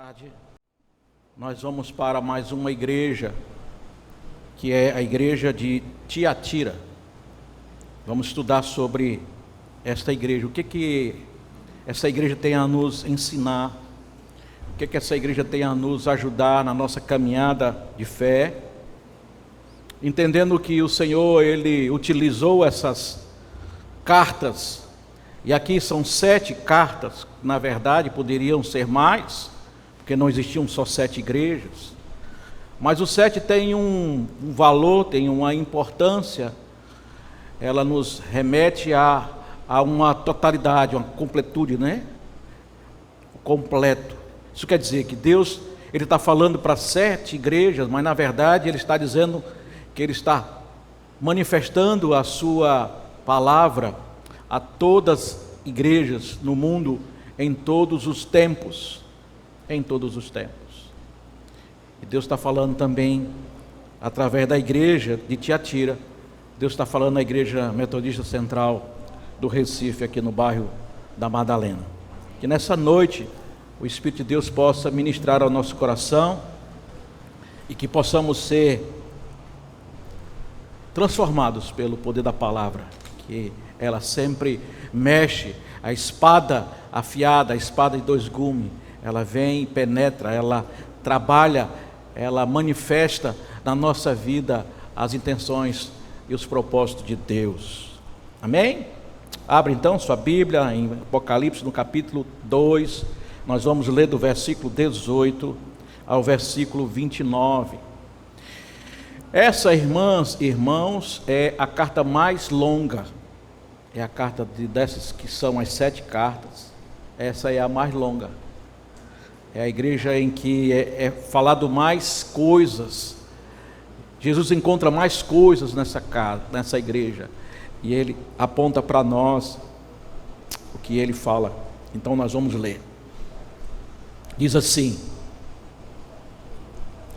tarde, nós vamos para mais uma igreja, que é a igreja de Tiatira. Vamos estudar sobre esta igreja, o que essa igreja tem a nos ensinar, o que essa igreja tem a nos ajudar na nossa caminhada de fé, entendendo que o Senhor, Ele utilizou essas cartas, e aqui são 7 cartas, na verdade poderiam ser mais, porque não existiam só 7 igrejas, mas o 7 tem um valor, tem uma importância, ela nos remete a uma totalidade, uma completude, né? Completo. Isso quer dizer que Deus, Ele está falando para 7 igrejas, mas na verdade Ele está dizendo que Ele está manifestando a sua palavra a todas as igrejas no mundo, em todos os tempos. Em todos os tempos. E Deus está falando também, através da igreja de Tiatira, Deus está falando na igreja metodista central do Recife, aqui no bairro da Madalena. Que nessa noite, o Espírito de Deus possa ministrar ao nosso coração, e que possamos ser transformados pelo poder da palavra, que ela sempre mexe, a espada afiada, a espada de 2 gumes, ela vem e penetra, ela trabalha, ela manifesta na nossa vida as intenções e os propósitos de Deus. Amém? Abre então sua Bíblia em Apocalipse, no capítulo 2, nós vamos ler do versículo 18 ao versículo 29. Essa, irmãos, é a carta mais longa, é a carta dessas que são as 7 cartas, essa é a mais longa. É a igreja em que é falado mais coisas. Jesus encontra mais coisas nessa igreja. E Ele aponta para nós o que Ele fala. Então nós vamos ler. Diz assim: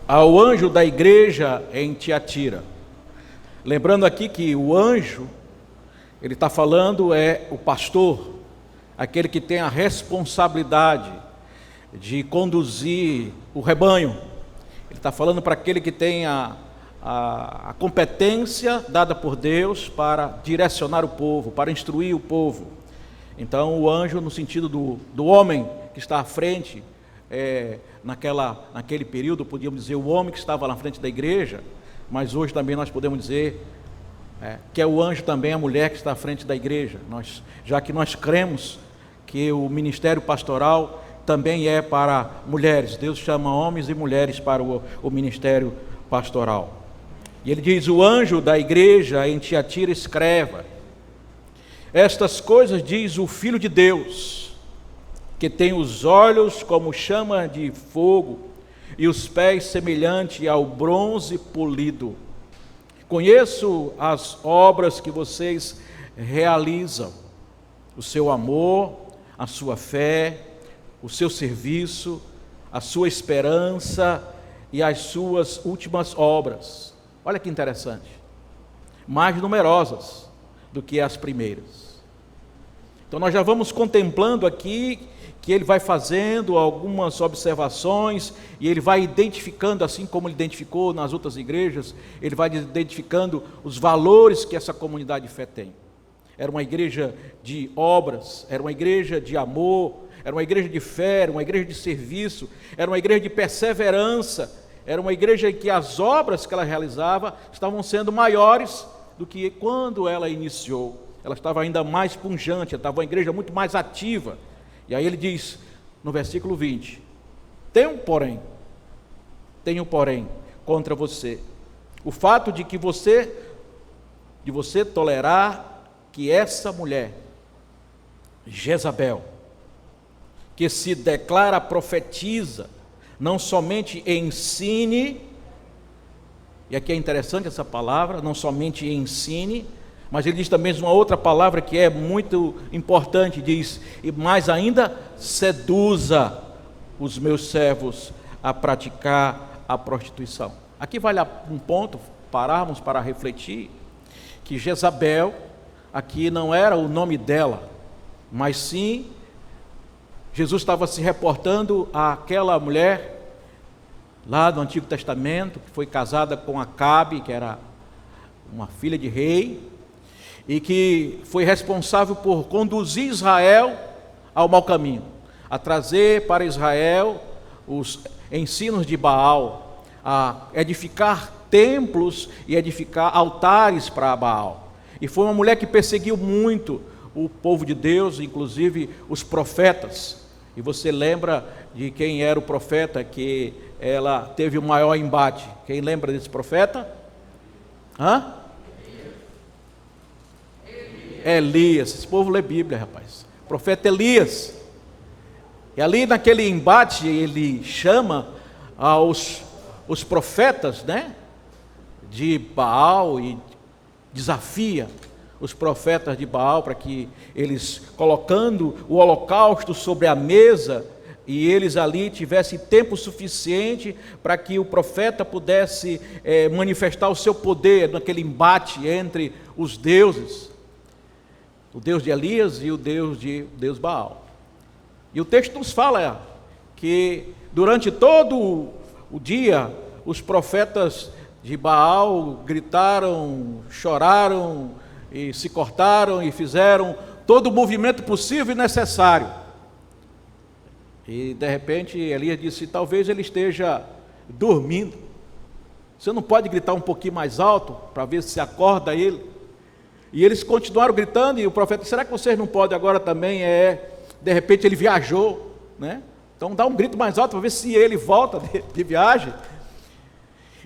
ao anjo da igreja em Tiatira. Lembrando aqui que o anjo, ele está falando, é o pastor, aquele que tem a responsabilidade de conduzir o rebanho. Ele está falando para aquele que tem a competência dada por Deus para direcionar o povo, para instruir o povo. Então o anjo, no sentido do homem que está à frente, naquele período, podíamos dizer o homem que estava na frente da igreja, mas hoje também nós podemos dizer que é o anjo também a mulher que está à frente da igreja, já que nós cremos que o ministério pastoral também é para mulheres. Deus chama homens e mulheres para o ministério pastoral. E ele diz: o anjo da igreja em Tiatira escreva: estas coisas diz o Filho de Deus, que tem os olhos como chama de fogo e os pés semelhante ao bronze polido. Conheço as obras que vocês realizam, o seu amor, a sua fé, o seu serviço, a sua esperança e as suas últimas obras. Olha que interessante, mais numerosas do que as primeiras. Então nós já vamos contemplando aqui que ele vai fazendo algumas observações e ele vai identificando, assim como ele identificou nas outras igrejas, ele vai identificando os valores que essa comunidade de fé tem. Era uma igreja de obras, era uma igreja de amor, era uma igreja de fé, era uma igreja de serviço, era uma igreja de perseverança, era uma igreja em que as obras que ela realizava estavam sendo maiores do que quando ela iniciou. Ela estava ainda mais pujante, ela estava uma igreja muito mais ativa. E aí ele diz, no versículo 20, tenho porém contra você o fato de você tolerar que essa mulher, Jezabel, que se declara profetiza, não somente ensine, e aqui é interessante essa palavra, não somente ensine, mas ele diz também uma outra palavra que é muito importante, diz, e mais ainda, seduza os meus servos a praticar a prostituição. Aqui vale um ponto, pararmos para refletir, que Jezabel, aqui não era o nome dela, mas sim Jesus estava se reportando àquela mulher lá do Antigo Testamento, que foi casada com Acabe, que era uma filha de rei, e que foi responsável por conduzir Israel ao mau caminho, a trazer para Israel os ensinos de Baal, a edificar templos e edificar altares para Baal. E foi uma mulher que perseguiu muito o povo de Deus, inclusive os profetas. E você lembra de quem era o profeta que ela teve o maior embate? Quem lembra desse profeta? Elias. Esse povo lê Bíblia, rapaz. O profeta Elias. E ali naquele embate ele chama os profetas, né, de Baal, e desafia os profetas de Baal para que eles, colocando o holocausto sobre a mesa, e eles ali tivessem tempo suficiente para que o profeta pudesse manifestar o seu poder naquele embate entre os deuses, o Deus de Elias e o Deus Baal. E o texto nos fala que durante todo o dia os profetas de Baal gritaram, choraram e se cortaram e fizeram todo o movimento possível e necessário. E de repente Elias disse: talvez ele esteja dormindo. Você não pode gritar um pouquinho mais alto para ver se acorda ele? E eles continuaram gritando, e o profeta: será que vocês não podem agora também? De repente ele viajou, né? Então dá um grito mais alto para ver se ele volta de viagem.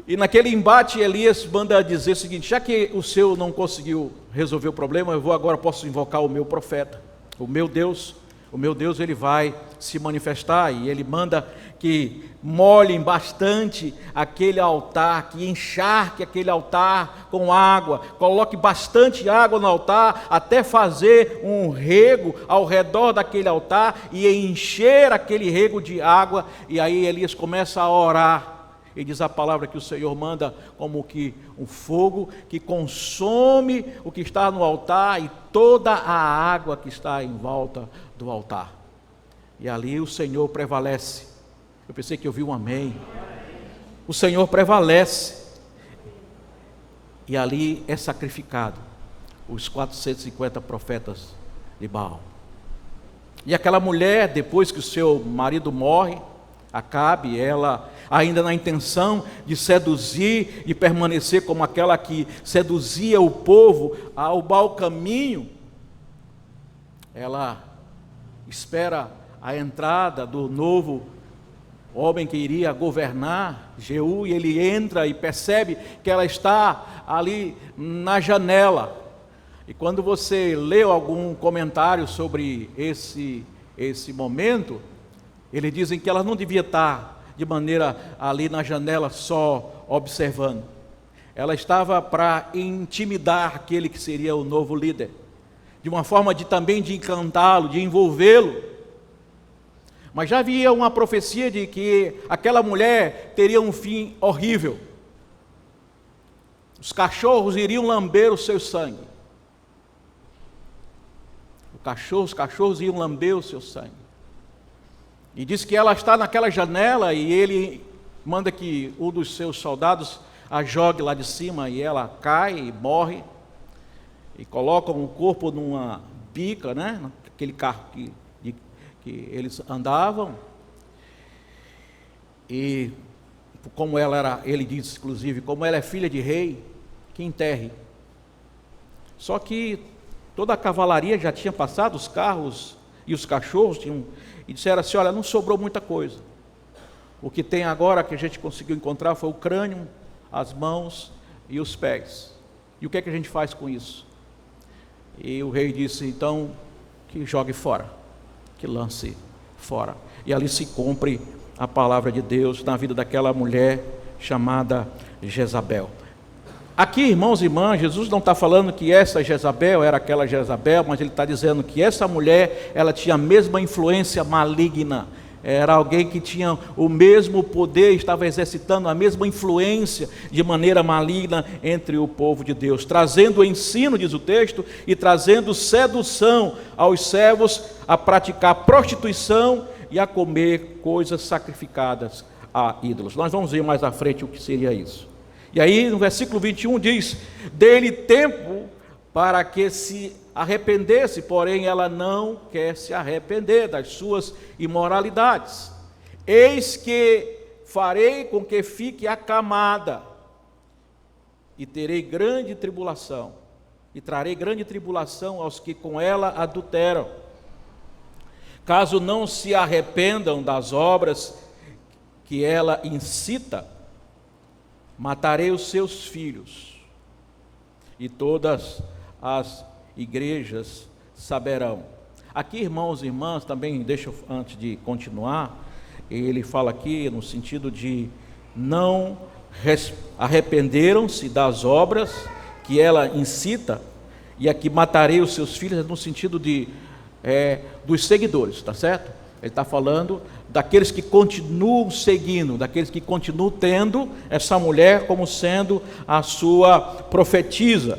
E naquele embate Elias manda dizer o seguinte: já que o seu não conseguiu resolver o problema, eu agora posso invocar o meu profeta, o meu Deus ele vai se manifestar. E ele manda que molhem bastante aquele altar, que encharque aquele altar com água, coloque bastante água no altar, até fazer um rego ao redor daquele altar e encher aquele rego de água. E aí Elias começa a orar, e diz a palavra que o Senhor manda como que um fogo que consome o que está no altar e toda a água que está em volta do altar. E ali o Senhor prevalece. Eu pensei que eu vi um amém. O Senhor prevalece. E ali é sacrificado os 450 profetas de Baal. E aquela mulher, depois que o seu marido morre, Acabe, ela ainda na intenção de seduzir e permanecer como aquela que seduzia o povo ao mau caminho, ela espera a entrada do novo homem que iria governar, Jeú, e ele entra e percebe que ela está ali na janela. E quando você leu algum comentário sobre esse momento, eles dizem que ela não devia estar de maneira ali na janela só observando. Ela estava para intimidar aquele que seria o novo líder, de uma forma também de encantá-lo, de envolvê-lo. Mas já havia uma profecia de que aquela mulher teria um fim horrível. Os cachorros iriam lamber o seu sangue. Os cachorros iam lamber o seu sangue. E diz que ela está naquela janela e ele manda que um dos seus soldados a jogue lá de cima, e ela cai e morre. E colocam o corpo numa bica, né? Aquele carro que eles andavam. E como ela era, ele diz inclusive, como ela é filha de rei, que enterre. Só que toda a cavalaria já tinha passado, os carros e os cachorros tinham, e disseram assim: olha, não sobrou muita coisa. O que tem agora que a gente conseguiu encontrar foi o crânio, as mãos e os pés. E o que é que a gente faz com isso? E o rei disse: então, que jogue fora, que lance fora. E ali se cumpre a palavra de Deus na vida daquela mulher chamada Jezabel. Aqui, irmãos e irmãs, Jesus não está falando que essa Jezabel era aquela Jezabel, mas ele está dizendo que essa mulher, ela tinha a mesma influência maligna, era alguém que tinha o mesmo poder, estava exercitando a mesma influência de maneira maligna entre o povo de Deus, trazendo o ensino, diz o texto, e trazendo sedução aos servos a praticar prostituição e a comer coisas sacrificadas a ídolos. Nós vamos ver mais à frente o que seria isso. E aí no versículo 21 diz: dê-lhe tempo para que se arrependesse, porém ela não quer se arrepender das suas imoralidades. Eis que farei com que fique acamada, e terei grande tribulação, e trarei grande tribulação aos que com ela adulteram. Caso não se arrependam das obras que ela incita, matarei os seus filhos, e todas as igrejas saberão. Aqui, irmãos e irmãs, também deixa eu, antes de continuar, ele fala aqui no sentido de não arrependeram-se das obras que ela incita, e aqui matarei os seus filhos no sentido de dos seguidores, tá certo? Ele está falando daqueles que continuam seguindo, daqueles que continuam tendo essa mulher como sendo a sua profetisa.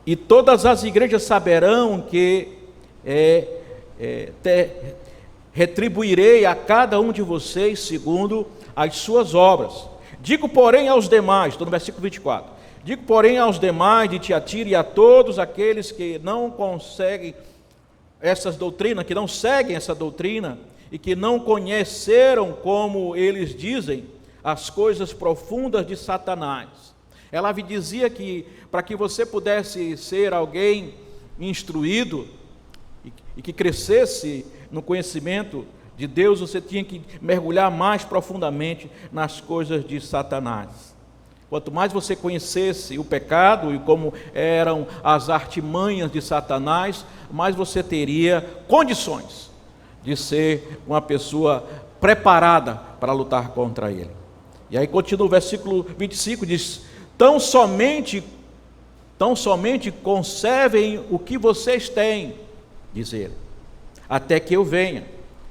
E todas as igrejas saberão que retribuirei a cada um de vocês segundo as suas obras. Digo, porém, aos demais, estou no versículo 24, digo, porém, aos demais de Tiatira e a todos aqueles que não conseguem essas doutrinas, que não seguem essa doutrina e que não conheceram, como eles dizem, as coisas profundas de Satanás. Ela me dizia que para que você pudesse ser alguém instruído e que crescesse no conhecimento de Deus, você tinha que mergulhar mais profundamente nas coisas de Satanás. Quanto mais você conhecesse o pecado e como eram as artimanhas de Satanás, mais você teria condições de ser uma pessoa preparada para lutar contra ele. E aí continua o versículo 25, diz: tão somente conservem o que vocês têm, diz ele, até que eu venha.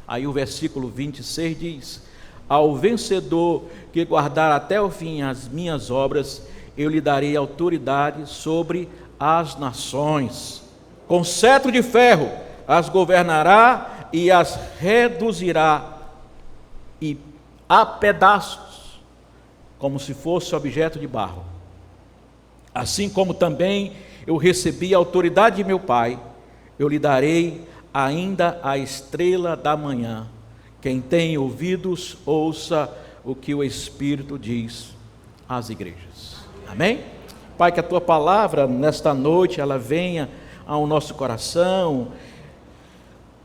Aí o versículo 26 diz: ao vencedor que guardar até o fim as minhas obras, eu lhe darei autoridade sobre as nações. Com cetro de ferro as governará e as reduzirá a pedaços, como se fosse objeto de barro. Assim como também eu recebi a autoridade de meu Pai, eu lhe darei ainda a estrela da manhã. Quem tem ouvidos, ouça o que o Espírito diz às igrejas. Amém? Pai, que a Tua palavra nesta noite, ela venha ao nosso coração.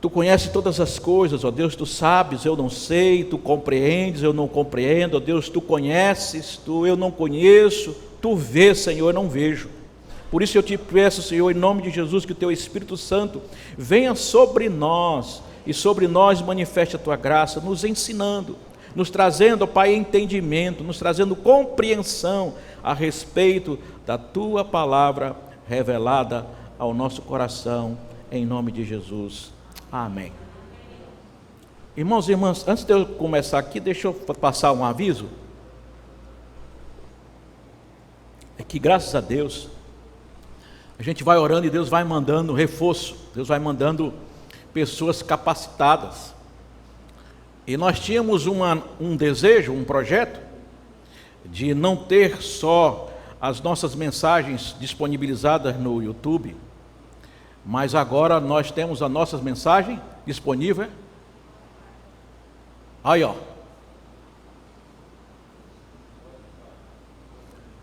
Tu conheces todas as coisas, ó Deus, Tu sabes, eu não sei, Tu compreendes, eu não compreendo, ó Deus, Tu conheces, eu não conheço, Tu vês, Senhor, eu não vejo. Por isso eu te peço, Senhor, em nome de Jesus, que o Teu Espírito Santo venha sobre nós, e sobre nós manifeste a Tua graça, nos ensinando, nos trazendo, ó Pai, entendimento, nos trazendo compreensão a respeito da Tua palavra revelada ao nosso coração, em nome de Jesus. Amém. Irmãos e irmãs, antes de eu começar aqui, deixa eu passar um aviso. É que graças a Deus, a gente vai orando e Deus vai mandando reforço, Deus vai mandando pessoas capacitadas. E nós tínhamos um desejo, um projeto, de não ter só as nossas mensagens disponibilizadas no YouTube, mas agora nós temos as nossas mensagens disponíveis. Aí, ó.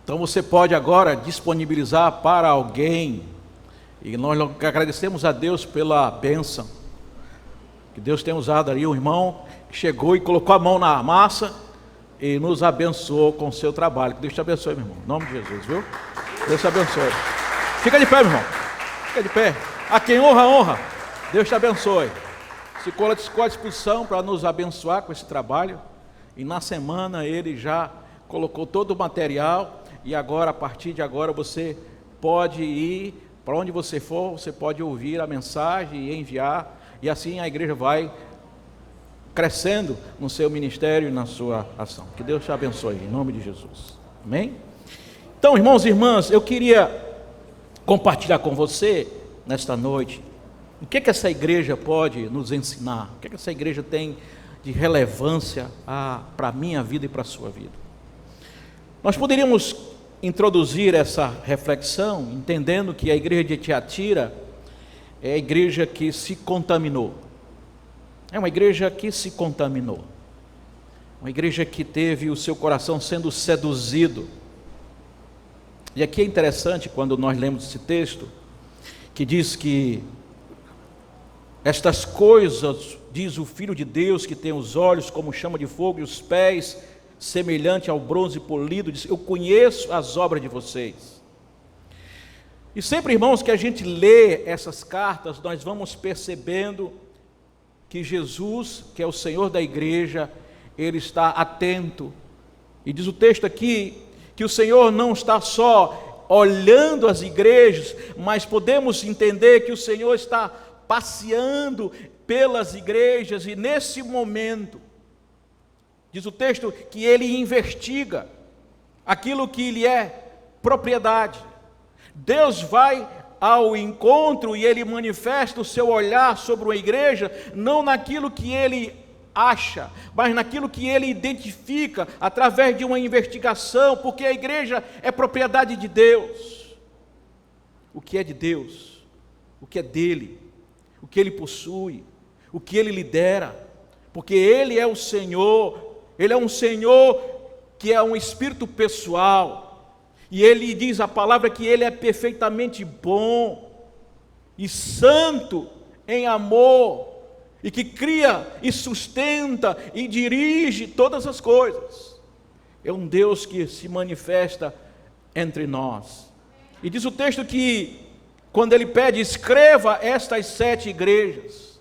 Então você pode agora disponibilizar para alguém, e nós agradecemos a Deus pela bênção, que Deus tem usado ali. Um irmão que chegou e colocou a mão na massa e nos abençoou com o seu trabalho. Que Deus te abençoe, meu irmão, em nome de Jesus, viu? Deus te abençoe. Fica de pé, meu irmão, fica de pé. A quem honra, honra. Deus te abençoe. Se colocou à disposição para nos abençoar com esse trabalho, e na semana ele já colocou todo o material, e agora, a partir de agora, você pode ir para onde você for, você pode ouvir a mensagem e enviar, e assim a igreja vai crescendo no seu ministério e na sua ação. Que Deus te abençoe, em nome de Jesus. Amém? Então, irmãos e irmãs, eu queria compartilhar com você, nesta noite, o que essa igreja pode nos ensinar, o que essa igreja tem de relevância para a minha vida e para a sua vida. Nós poderíamos introduzir essa reflexão, entendendo que a igreja de Tiatira é a igreja que se contaminou. É uma igreja que se contaminou. Uma igreja que teve o seu coração sendo seduzido. E aqui é interessante quando nós lemos esse texto, que diz que estas coisas, diz o Filho de Deus, que tem os olhos como chama de fogo e os pés semelhante ao bronze polido, diz: eu conheço as obras de vocês. E sempre, irmãos, que a gente lê essas cartas, nós vamos percebendo que Jesus, que é o Senhor da igreja, Ele está atento. E diz o texto aqui, que o Senhor não está só olhando as igrejas, mas podemos entender que o Senhor está passeando pelas igrejas, e nesse momento, diz o texto, que Ele investiga aquilo que lhe é propriedade. Deus vai ao encontro e Ele manifesta o seu olhar sobre uma igreja, não naquilo que Ele acha, mas naquilo que Ele identifica, através de uma investigação, porque a igreja é propriedade de Deus. O que é de Deus, o que é dele, o que Ele possui, o que Ele lidera, porque Ele é o Senhor, Ele é um Senhor que é um Espírito pessoal, e Ele diz a palavra que Ele é perfeitamente bom e santo em amor, e que cria e sustenta e dirige todas as coisas. É um Deus que se manifesta entre nós. E diz o texto que, quando Ele pede, escreva estas 7 igrejas,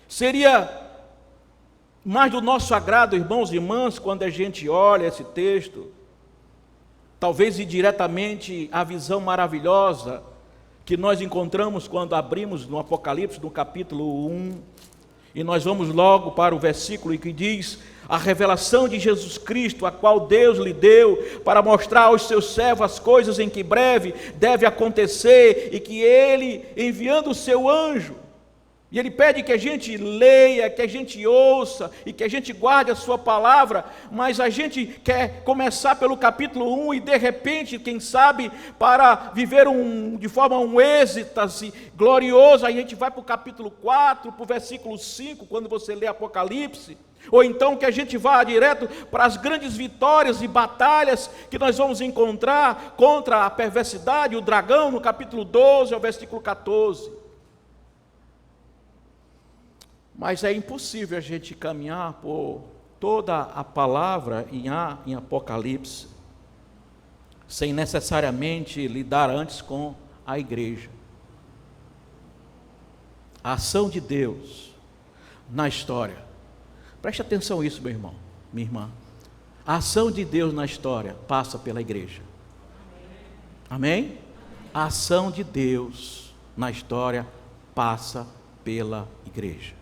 seria mais do nosso agrado, irmãos e irmãs, quando a gente olha esse texto, talvez indiretamente a visão maravilhosa que nós encontramos quando abrimos no Apocalipse, no capítulo 1, e nós vamos logo para o versículo que diz: a revelação de Jesus Cristo, a qual Deus lhe deu para mostrar aos seus servos as coisas em que breve deve acontecer, e que Ele, enviando o seu anjo, e Ele pede que a gente leia, que a gente ouça e que a gente guarde a sua palavra, mas a gente quer começar pelo capítulo 1 e de repente, quem sabe, para viver de forma um êxtase glorioso, aí a gente vai para o capítulo 4, para o versículo 5, quando você lê Apocalipse, ou então que a gente vá direto para as grandes vitórias e batalhas que nós vamos encontrar contra a perversidade, o dragão, no capítulo 12 ao versículo 14. Mas é impossível a gente caminhar por toda a palavra em Apocalipse sem necessariamente lidar antes com a igreja. A ação de Deus na história. Preste atenção nisso, meu irmão, minha irmã. A ação de Deus na história passa pela igreja. Amém? A ação de Deus na história passa pela igreja.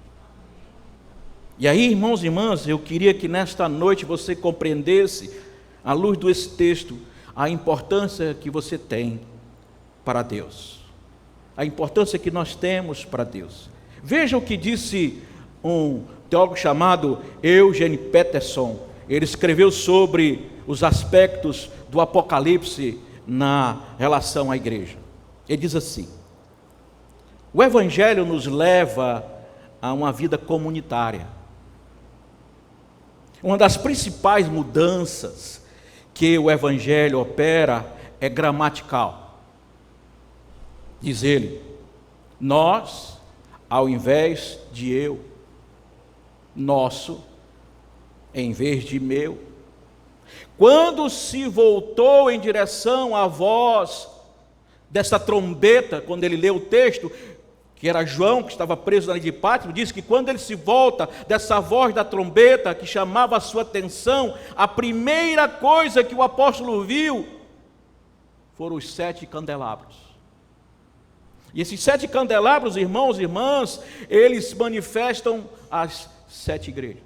E aí, irmãos e irmãs, eu queria que nesta noite você compreendesse, à luz desse texto, a importância que você tem para Deus. A importância que nós temos para Deus. Veja o que disse um teólogo chamado Eugene Peterson. Ele escreveu sobre os aspectos do Apocalipse na relação à igreja. Ele diz assim: o Evangelho nos leva a uma vida comunitária. Uma das principais mudanças que o Evangelho opera é gramatical. Diz ele: nós, ao invés de eu, nosso, em vez de meu. Quando se voltou em direção à voz dessa trombeta, quando ele leu o texto, que era João, que estava preso na ilha de Patmos, diz que quando ele se volta dessa voz da trombeta, que chamava a sua atenção, a primeira coisa que o apóstolo viu foram os 7 candelabros. E esses 7 candelabros, irmãos e irmãs, eles manifestam as 7 igrejas.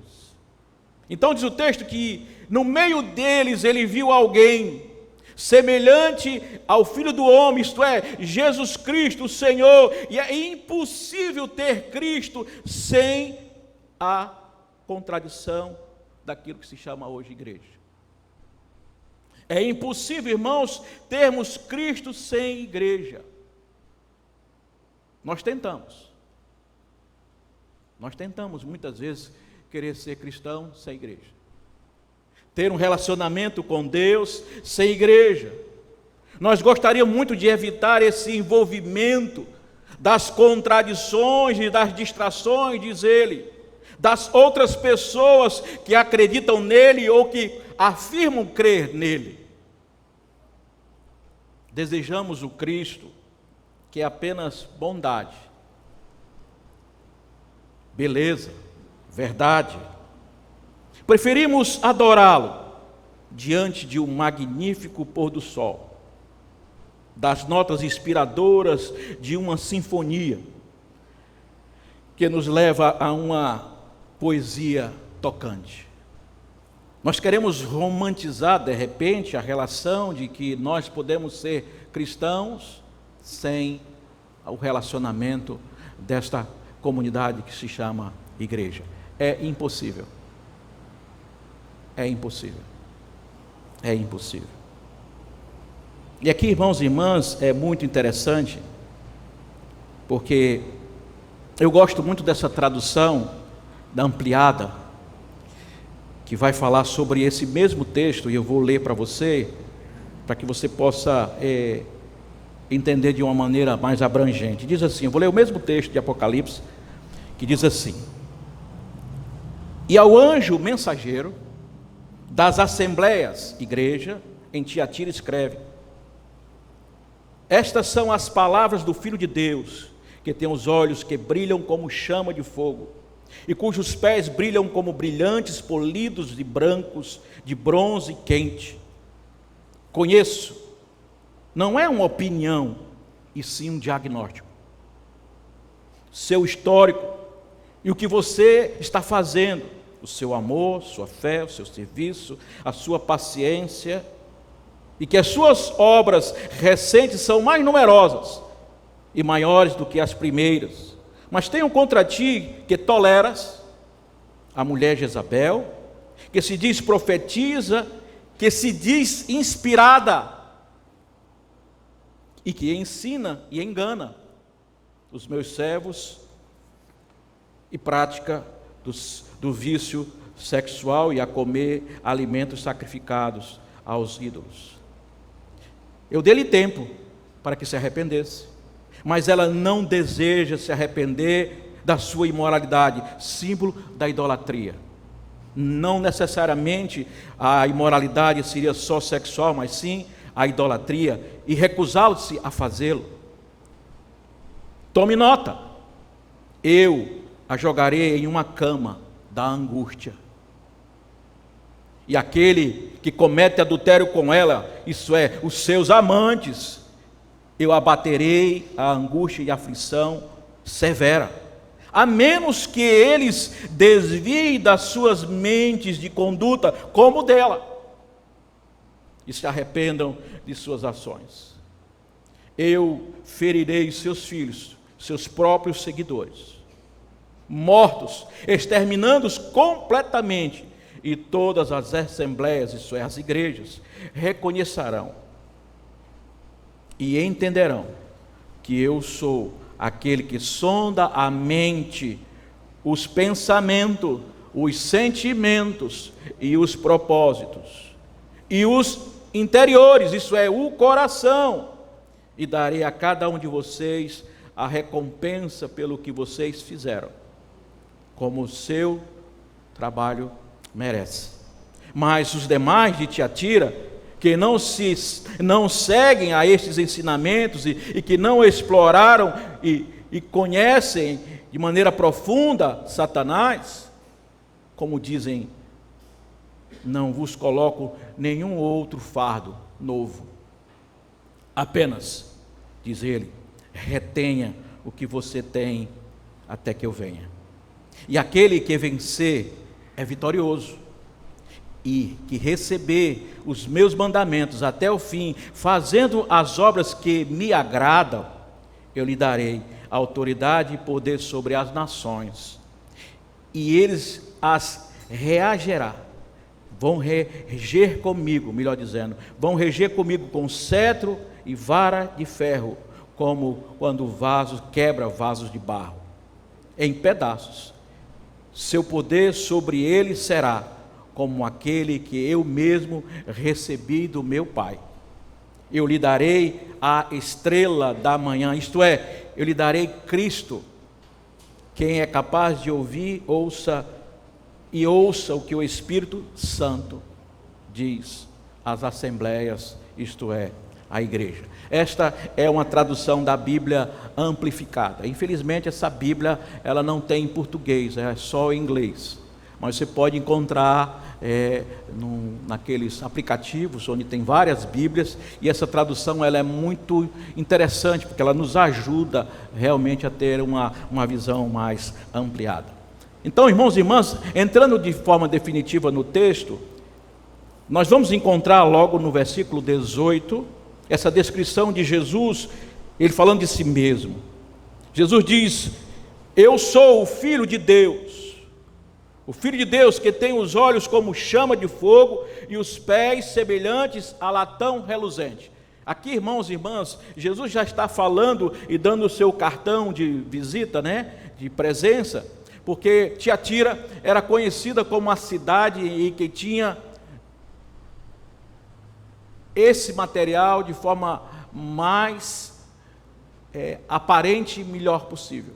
Então diz o texto que no meio deles ele viu alguém semelhante ao Filho do Homem, isto é, Jesus Cristo, o Senhor, e é impossível ter Cristo sem a contradição daquilo que se chama hoje igreja. É impossível, irmãos, termos Cristo sem igreja. Nós tentamos muitas vezes querer ser cristão sem igreja, ter um relacionamento com Deus sem igreja. Nós gostaríamos muito de evitar esse envolvimento das contradições e das distrações, diz ele, das outras pessoas que acreditam nele ou que afirmam crer nele. Desejamos o Cristo que é apenas bondade, beleza, verdade. Preferimos adorá-lo diante de um magnífico pôr do sol, das notas inspiradoras de uma sinfonia que nos leva a uma poesia tocante. Nós queremos romantizar de repente a relação de que nós podemos ser cristãos sem o relacionamento desta comunidade que se chama igreja. É impossível. É impossível. É impossível. E aqui, irmãos e irmãs, é muito interessante, porque eu gosto muito dessa tradução da ampliada, que vai falar sobre esse mesmo texto, e eu vou ler para você, para que você possa entender de uma maneira mais abrangente. Diz assim, eu vou ler o mesmo texto de Apocalipse, que diz assim: e ao anjo mensageiro das assembleias, igreja, em Tiatira escreve: estas são as palavras do Filho de Deus, que tem os olhos que brilham como chama de fogo, e cujos pés brilham como brilhantes polidos de brancos, de bronze quente. Conheço, não é uma opinião, e sim um diagnóstico, seu histórico e o que você está fazendo, o seu amor, sua fé, o seu serviço, a sua paciência, e que as suas obras recentes são mais numerosas e maiores do que as primeiras. Mas tenho contra ti que toleras a mulher Jezabel, que se diz profetiza, que se diz inspirada, e que ensina e engana os meus servos, e prática do vício sexual e a comer alimentos sacrificados aos ídolos. Eu dei-lhe tempo para que se arrependesse, mas ela não deseja se arrepender da sua imoralidade, símbolo da idolatria. Não necessariamente a imoralidade seria só sexual, mas sim a idolatria, e recusá-se a fazê-lo. Tome nota, eu a jogarei em uma cama da angústia, e aquele que comete adultério com ela, isso é, os seus amantes, eu abaterei a angústia e a aflição severa, a menos que eles desviem das suas mentes de conduta como dela, e se arrependam de suas ações. Eu ferirei seus filhos, seus próprios seguidores, mortos, exterminando-os completamente, e todas as assembleias, isso é, as igrejas, reconhecerão e entenderão que eu sou aquele que sonda a mente, os pensamentos, os sentimentos e os propósitos, e os interiores, isso é, o coração, e darei a cada um de vocês a recompensa pelo que vocês fizeram, como o seu trabalho merece. Mas os demais de Tiatira, que não seguem a estes ensinamentos e que não exploraram e conhecem de maneira profunda Satanás, como dizem, não vos coloco nenhum outro fardo novo, apenas, diz ele, retenha o que você tem até que eu venha. E aquele que vencer é vitorioso. E que receber os meus mandamentos até o fim, fazendo as obras que me agradam, eu lhe darei autoridade e poder sobre as nações. E eles as reagirá. Vão reger comigo, melhor dizendo, vão reger comigo com cetro e vara de ferro, como quando o vaso quebra vasos de barro em pedaços. Seu poder sobre eles será como aquele que eu mesmo recebi do meu Pai. Eu lhe darei a estrela da manhã, isto é, eu lhe darei Cristo. Quem é capaz de ouvir, ouça o que o Espírito Santo diz às assembleias, isto é, à igreja. Esta é uma tradução da Bíblia amplificada. Infelizmente essa Bíblia ela não tem em português, é só em inglês. Mas você pode encontrar naqueles aplicativos onde tem várias Bíblias, e essa tradução ela é muito interessante, porque ela nos ajuda realmente a ter uma visão mais ampliada. Então, irmãos e irmãs, entrando de forma definitiva no texto, nós vamos encontrar logo no versículo 18, essa descrição de Jesus, ele falando de si mesmo. Jesus diz: eu sou o Filho de Deus, o Filho de Deus que tem os olhos como chama de fogo e os pés semelhantes a latão reluzente. Aqui, irmãos e irmãs, Jesus já está falando e dando o seu cartão de visita, de presença, porque Tiatira era conhecida como uma cidade e que tinha esse material de forma mais aparente e melhor possível.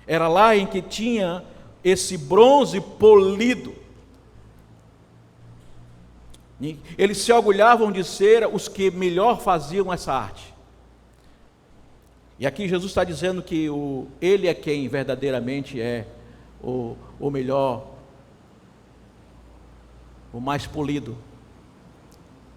Era lá em que tinha esse bronze polido. Eles se orgulhavam de ser os que melhor faziam essa arte. E aqui Jesus está dizendo que Ele é quem verdadeiramente é o melhor, o mais polido,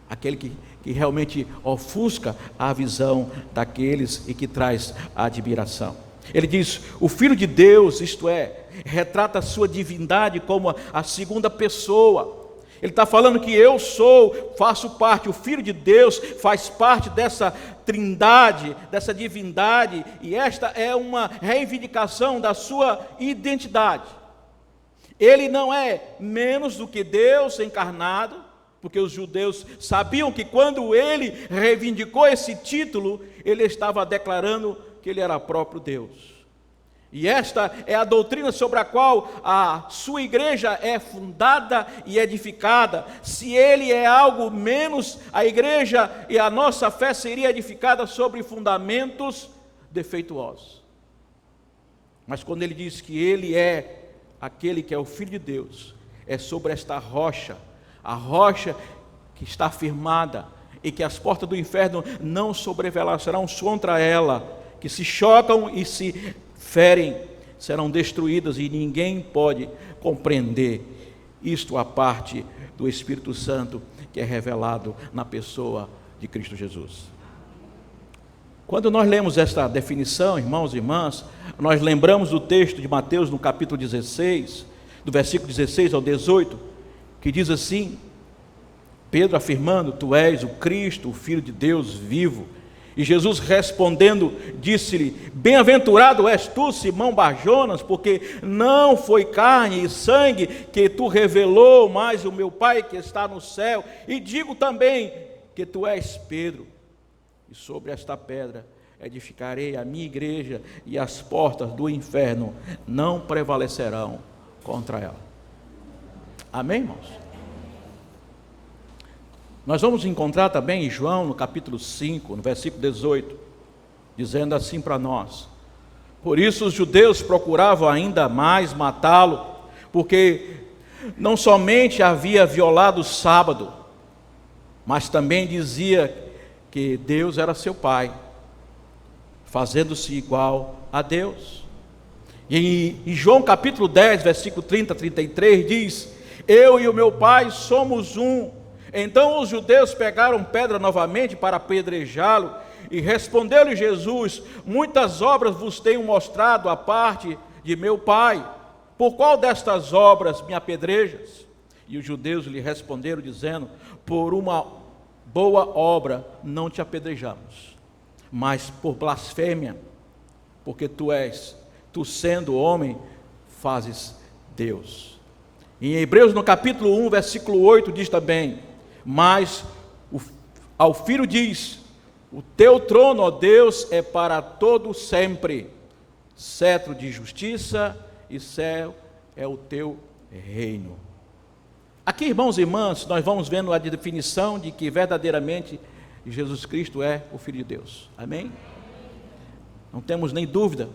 aquele que realmente ofusca a visão daqueles e que traz a admiração. Ele diz: o Filho de Deus, isto é, retrata a sua divindade como a segunda pessoa. Ele está falando que eu faço parte, o Filho de Deus faz parte dessa trindade, dessa divindade, e esta é uma reivindicação da sua identidade. Ele não é menos do que Deus encarnado, porque os judeus sabiam que quando ele reivindicou esse título, ele estava declarando que ele era próprio Deus. E esta é a doutrina sobre a qual a sua igreja é fundada e edificada. Se ele é algo menos, a igreja e a nossa fé seria edificada sobre fundamentos defeituosos. Mas quando ele diz que ele é aquele que é o Filho de Deus, é sobre esta rocha, a rocha que está firmada e que as portas do inferno não sobrevelarão contra ela, que se chocam e se ferem, serão destruídas, e ninguém pode compreender isto à parte do Espírito Santo que é revelado na pessoa de Cristo Jesus. Quando nós lemos esta definição, irmãos e irmãs, nós lembramos do texto de Mateus no capítulo 16, do versículo 16 ao 18, que diz assim: Pedro afirmando: tu és o Cristo, o Filho de Deus vivo. E Jesus respondendo, disse-lhe: bem-aventurado és tu, Simão Barjonas, porque não foi carne e sangue que tu revelou, mas o meu Pai que está no céu. E digo também que tu és Pedro, e sobre esta pedra edificarei a minha igreja, e as portas do inferno não prevalecerão contra ela. Amém, irmãos? Nós vamos encontrar também em João, no capítulo 5, no versículo 18, dizendo assim para nós: por isso os judeus procuravam ainda mais matá-lo, porque não somente havia violado o sábado, mas também dizia que Deus era seu pai, fazendo-se igual a Deus. E em João capítulo 10, versículo 30 a 33 diz: eu e o meu pai somos um. Então os judeus pegaram pedra novamente para apedrejá-lo, e respondeu-lhe Jesus: muitas obras vos tenho mostrado a parte de meu Pai. por qual destas obras me apedrejas? E os judeus lhe responderam, dizendo: por uma boa obra não te apedrejamos, mas por blasfêmia, porque tu sendo homem, fazes Deus. Em Hebreus, no capítulo 1, versículo 8, diz também: mas ao Filho diz: o teu trono, ó Deus, é para todo sempre, cetro de justiça e céu é o teu reino. Aqui, irmãos e irmãs, nós vamos vendo a definição de que verdadeiramente Jesus Cristo é o Filho de Deus. Amém? Não temos nem dúvida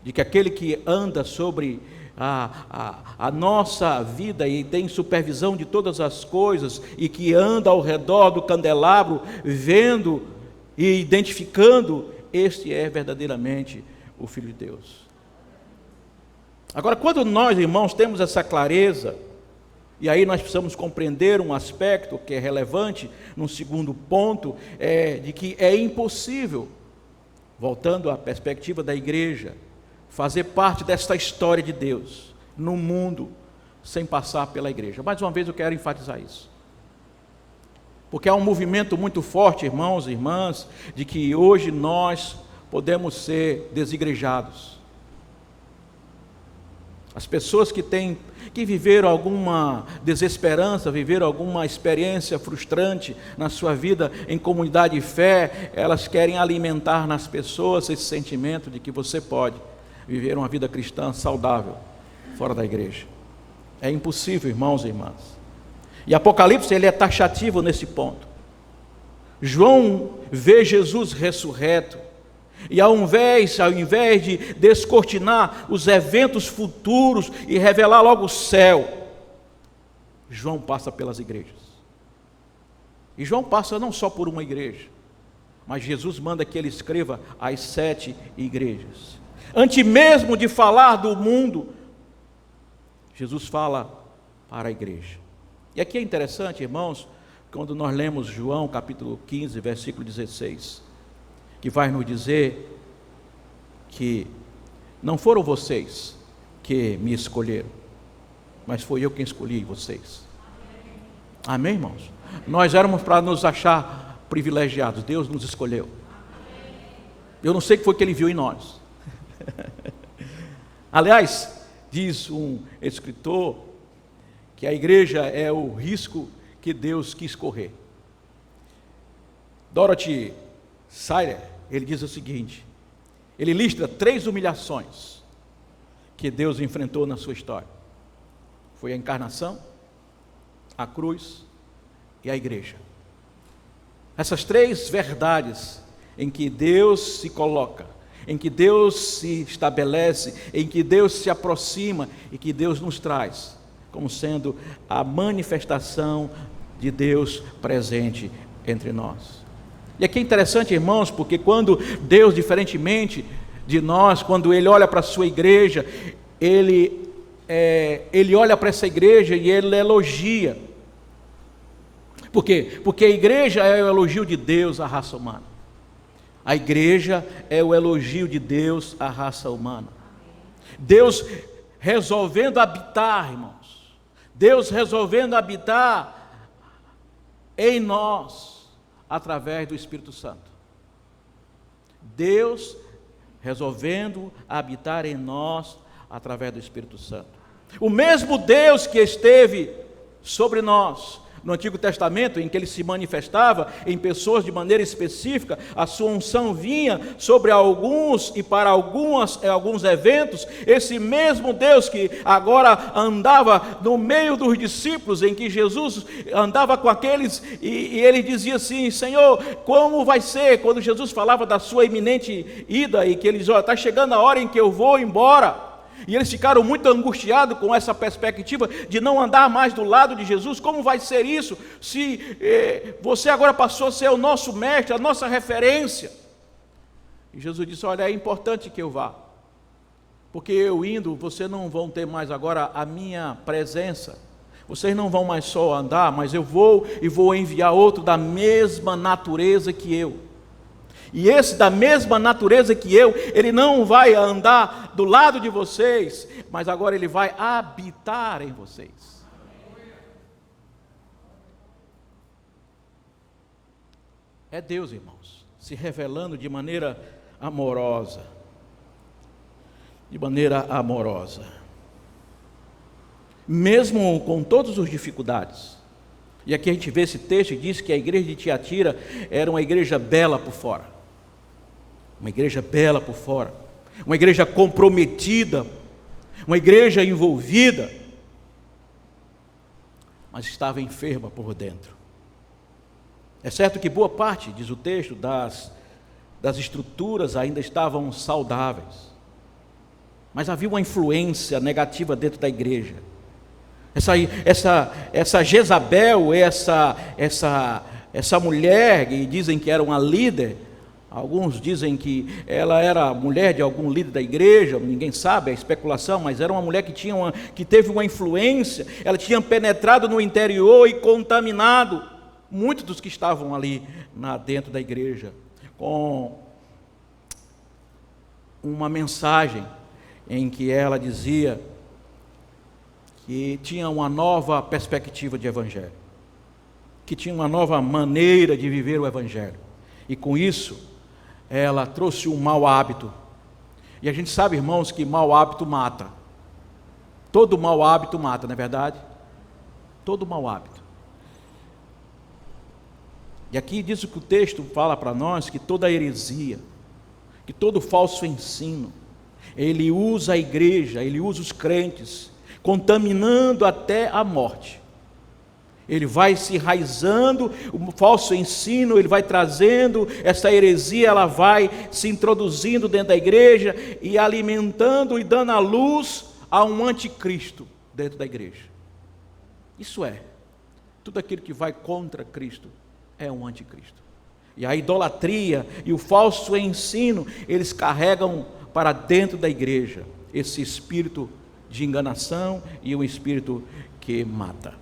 de que aquele que anda sobre a nossa vida e tem supervisão de todas as coisas e que anda ao redor do candelabro, vendo e identificando, este é verdadeiramente o Filho de Deus. Agora, quando nós, irmãos, temos essa clareza, e aí nós precisamos compreender um aspecto que é relevante, num segundo ponto, de que é impossível, voltando à perspectiva da igreja, fazer parte desta história de Deus no mundo sem passar pela igreja. Mais uma vez eu quero enfatizar isso, porque há um movimento muito forte, irmãos e irmãs, de que hoje nós podemos ser desigrejados. As pessoas que viveram alguma desesperança, viveram alguma experiência frustrante na sua vida em comunidade de fé, elas querem alimentar nas pessoas esse sentimento de que você pode viver uma vida cristã saudável fora da igreja. É impossível, irmãos e irmãs. E Apocalipse, ele é taxativo nesse ponto. João vê Jesus ressurreto, e ao invés de descortinar os eventos futuros e revelar logo o céu, João passa pelas igrejas. E João passa não só por uma igreja, mas Jesus manda que ele escreva as 7 igrejas. Antes mesmo de falar do mundo, Jesus fala para a igreja. E aqui é interessante, irmãos, quando nós lemos João capítulo 15, versículo 16, que vai nos dizer que não foram vocês que me escolheram, mas foi eu quem escolhi vocês. Amém, irmãos? Nós éramos para nos achar privilegiados, Deus nos escolheu. Eu não sei o que foi que ele viu em nós. Aliás, diz um escritor que a igreja é o risco que Deus quis correr. Dorothy Sayre, ele diz o seguinte, ele lista 3 humilhações que Deus enfrentou na sua história. Foi a encarnação, a cruz e a igreja. Essas 3 verdades em que Deus se coloca, em que Deus se estabelece, em que Deus se aproxima e que Deus nos traz, como sendo a manifestação de Deus presente entre nós. E aqui é interessante, irmãos, porque quando Deus, diferentemente de nós, quando Ele olha para a sua igreja, Ele olha para essa igreja e Ele elogia. Por quê? Porque a igreja é o elogio de Deus à raça humana. A igreja é o elogio de Deus à raça humana. Deus resolvendo habitar, irmãos. Deus resolvendo habitar em nós, através do Espírito Santo. Deus resolvendo habitar em nós através do Espírito Santo. O mesmo Deus que esteve sobre nós no Antigo Testamento, em que Ele se manifestava em pessoas de maneira específica, a sua unção vinha sobre alguns e para alguns eventos. Esse mesmo Deus que agora andava no meio dos discípulos, em que Jesus andava com aqueles e Ele dizia assim: Senhor, como vai ser? Quando Jesus falava da sua iminente ida e que Ele dizia: olha, está chegando a hora em que eu vou embora. E eles ficaram muito angustiados com essa perspectiva de não andar mais do lado de Jesus. Como vai ser isso, se você agora passou a ser o nosso mestre, a nossa referência? E Jesus disse: olha, é importante que eu vá, porque eu indo, vocês não vão ter mais agora a minha presença. Vocês não vão mais só andar, mas eu vou e vou enviar outro da mesma natureza que eu. E esse da mesma natureza que eu, ele não vai andar do lado de vocês, mas agora ele vai habitar em vocês. É Deus, irmãos, se revelando de maneira amorosa. De maneira amorosa. Mesmo com todas as dificuldades. E aqui a gente vê esse texto e diz que a igreja de Tiatira era uma igreja bela por fora. Uma igreja bela por fora. Uma igreja comprometida. Uma igreja envolvida. Mas estava enferma por dentro. É certo que boa parte, diz o texto, das estruturas ainda estavam saudáveis. Mas havia uma influência negativa dentro da igreja. Essa Jezabel, essa mulher, que dizem que era uma líder, alguns dizem que ela era mulher de algum líder da igreja, ninguém sabe, é especulação, mas era uma mulher que teve uma influência, ela tinha penetrado no interior e contaminado muitos dos que estavam ali dentro da igreja, com uma mensagem em que ela dizia que tinha uma nova perspectiva de evangelho, que tinha uma nova maneira de viver o evangelho, e com isso ela trouxe um mau hábito, e a gente sabe, irmãos, que mau hábito mata, todo mau hábito mata, não é verdade? Todo mau hábito. E aqui diz o que o texto fala para nós, que toda heresia, que todo falso ensino, ele usa a igreja, ele usa os crentes, contaminando até a morte. Ele vai se enraizando, o falso ensino, ele vai trazendo, essa heresia, ela vai se introduzindo dentro da igreja e alimentando e dando a luz a um anticristo dentro da igreja. Isso é, tudo aquilo que vai contra Cristo é um anticristo. E a idolatria e o falso ensino, eles carregam para dentro da igreja esse espírito de enganação e um espírito que mata.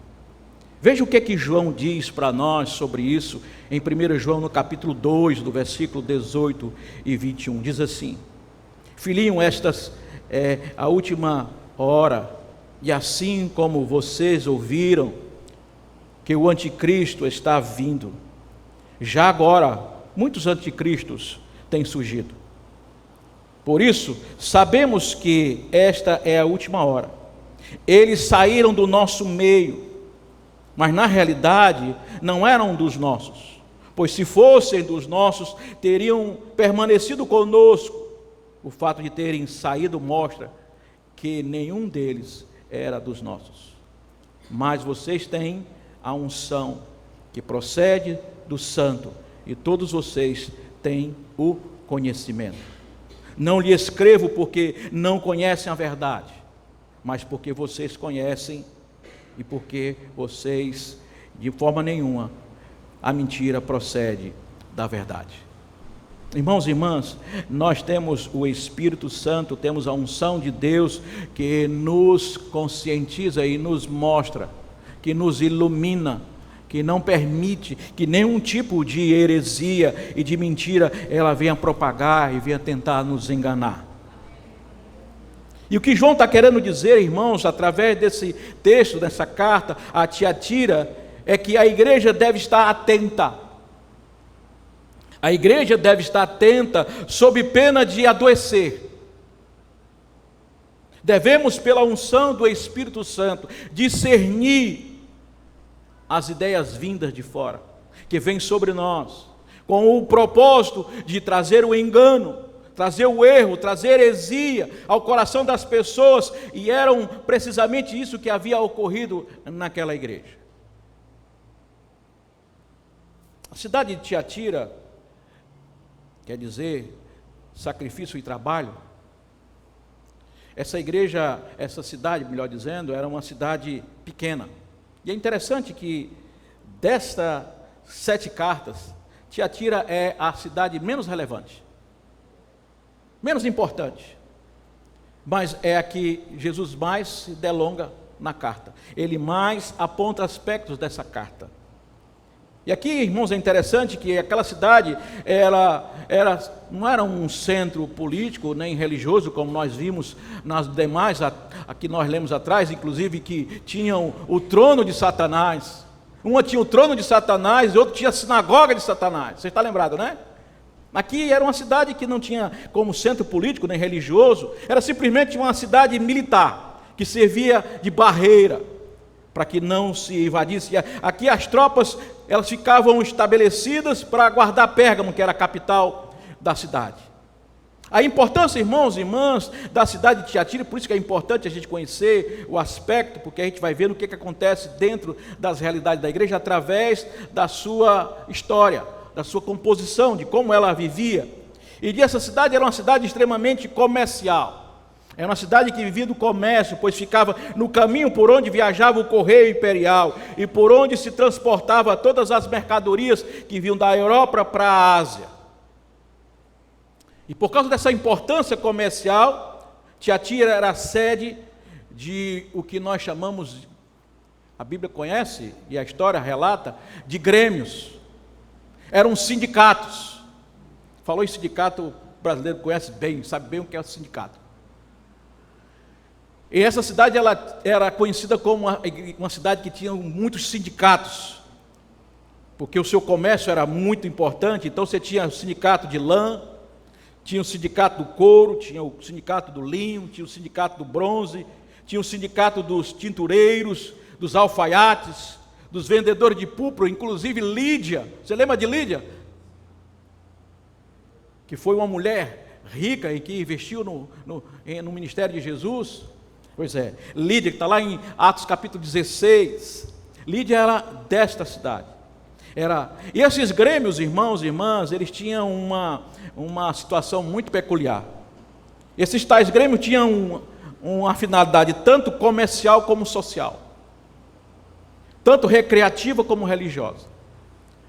Veja o que João diz para nós sobre isso, em 1 João, no capítulo 2, do versículo 18 e 21, diz assim: filhinho, estas é a última hora, e assim como vocês ouviram que o anticristo está vindo, já agora muitos anticristos têm surgido. Por isso, sabemos que esta é a última hora. Eles saíram do nosso meio, mas na realidade não eram dos nossos, pois se fossem dos nossos, teriam permanecido conosco. O fato de terem saído mostra que nenhum deles era dos nossos. Mas vocês têm a unção que procede do Santo, e todos vocês têm o conhecimento. Não lhe escrevo porque não conhecem a verdade, mas porque vocês conhecem e porque vocês, de forma nenhuma, a mentira procede da verdade. Irmãos e irmãs, nós temos o Espírito Santo, temos a unção de Deus que nos conscientiza e nos mostra, que nos ilumina, que não permite que nenhum tipo de heresia e de mentira ela venha propagar e venha tentar nos enganar. E o que João está querendo dizer, irmãos, através desse texto, dessa carta a Tiatira, é que a igreja deve estar atenta. A igreja deve estar atenta sob pena de adoecer. Devemos, pela unção do Espírito Santo, discernir as ideias vindas de fora, que vêm sobre nós, com o propósito de trazer o engano, trazer o erro, trazer heresia ao coração das pessoas, e eram precisamente isso que havia ocorrido naquela igreja. A cidade de Tiatira, quer dizer, sacrifício e trabalho. Essa igreja, essa cidade, melhor dizendo, era uma cidade pequena. E é interessante que destas 7 cartas, Tiatira é a cidade menos relevante, menos importante, mas é a que Jesus mais se delonga na carta. Ele mais aponta aspectos dessa carta. E aqui, irmãos, é interessante que aquela cidade não era um centro político nem religioso, como nós vimos nas demais, aqui nós lemos atrás, inclusive, que tinham o trono de Satanás. Uma tinha o trono de Satanás e outra tinha a sinagoga de Satanás. Você está lembrado, né? Aqui era uma cidade que não tinha como centro político nem religioso, era simplesmente uma cidade militar, que servia de barreira, para que não se invadisse. Aqui as tropas, elas ficavam estabelecidas para guardar Pérgamo, que era a capital da cidade. A importância, irmãos e irmãs, da cidade de Tiatira, por isso que é importante a gente conhecer o aspecto, porque a gente vai ver o que acontece dentro das realidades da igreja, através da sua história, da sua composição, de como ela vivia. E essa cidade era uma cidade extremamente comercial. Era uma cidade que vivia do comércio, pois ficava no caminho por onde viajava o correio imperial e por onde se transportava todas as mercadorias que vinham da Europa para a Ásia. E por causa dessa importância comercial, Tiatira era a sede de o que nós chamamos, a Bíblia conhece e a história relata, de grêmios. Eram sindicatos. Falou em sindicato, o brasileiro conhece bem, sabe bem o que é o sindicato. E essa cidade ela era conhecida como uma cidade que tinha muitos sindicatos, porque o seu comércio era muito importante. Então você tinha o sindicato de lã, tinha o sindicato do couro, tinha o sindicato do linho, tinha o sindicato do bronze, tinha o sindicato dos tintureiros, dos alfaiates, dos vendedores de púrpura, inclusive Lídia. Você lembra de Lídia? Que foi uma mulher rica e que investiu no ministério de Jesus. Pois é, Lídia, que está lá em Atos capítulo 16, Lídia era desta cidade. E esses grêmios, irmãos e irmãs, eles tinham uma situação muito peculiar. Esses tais grêmios tinham uma finalidade tanto comercial como social, tanto recreativa como religiosa.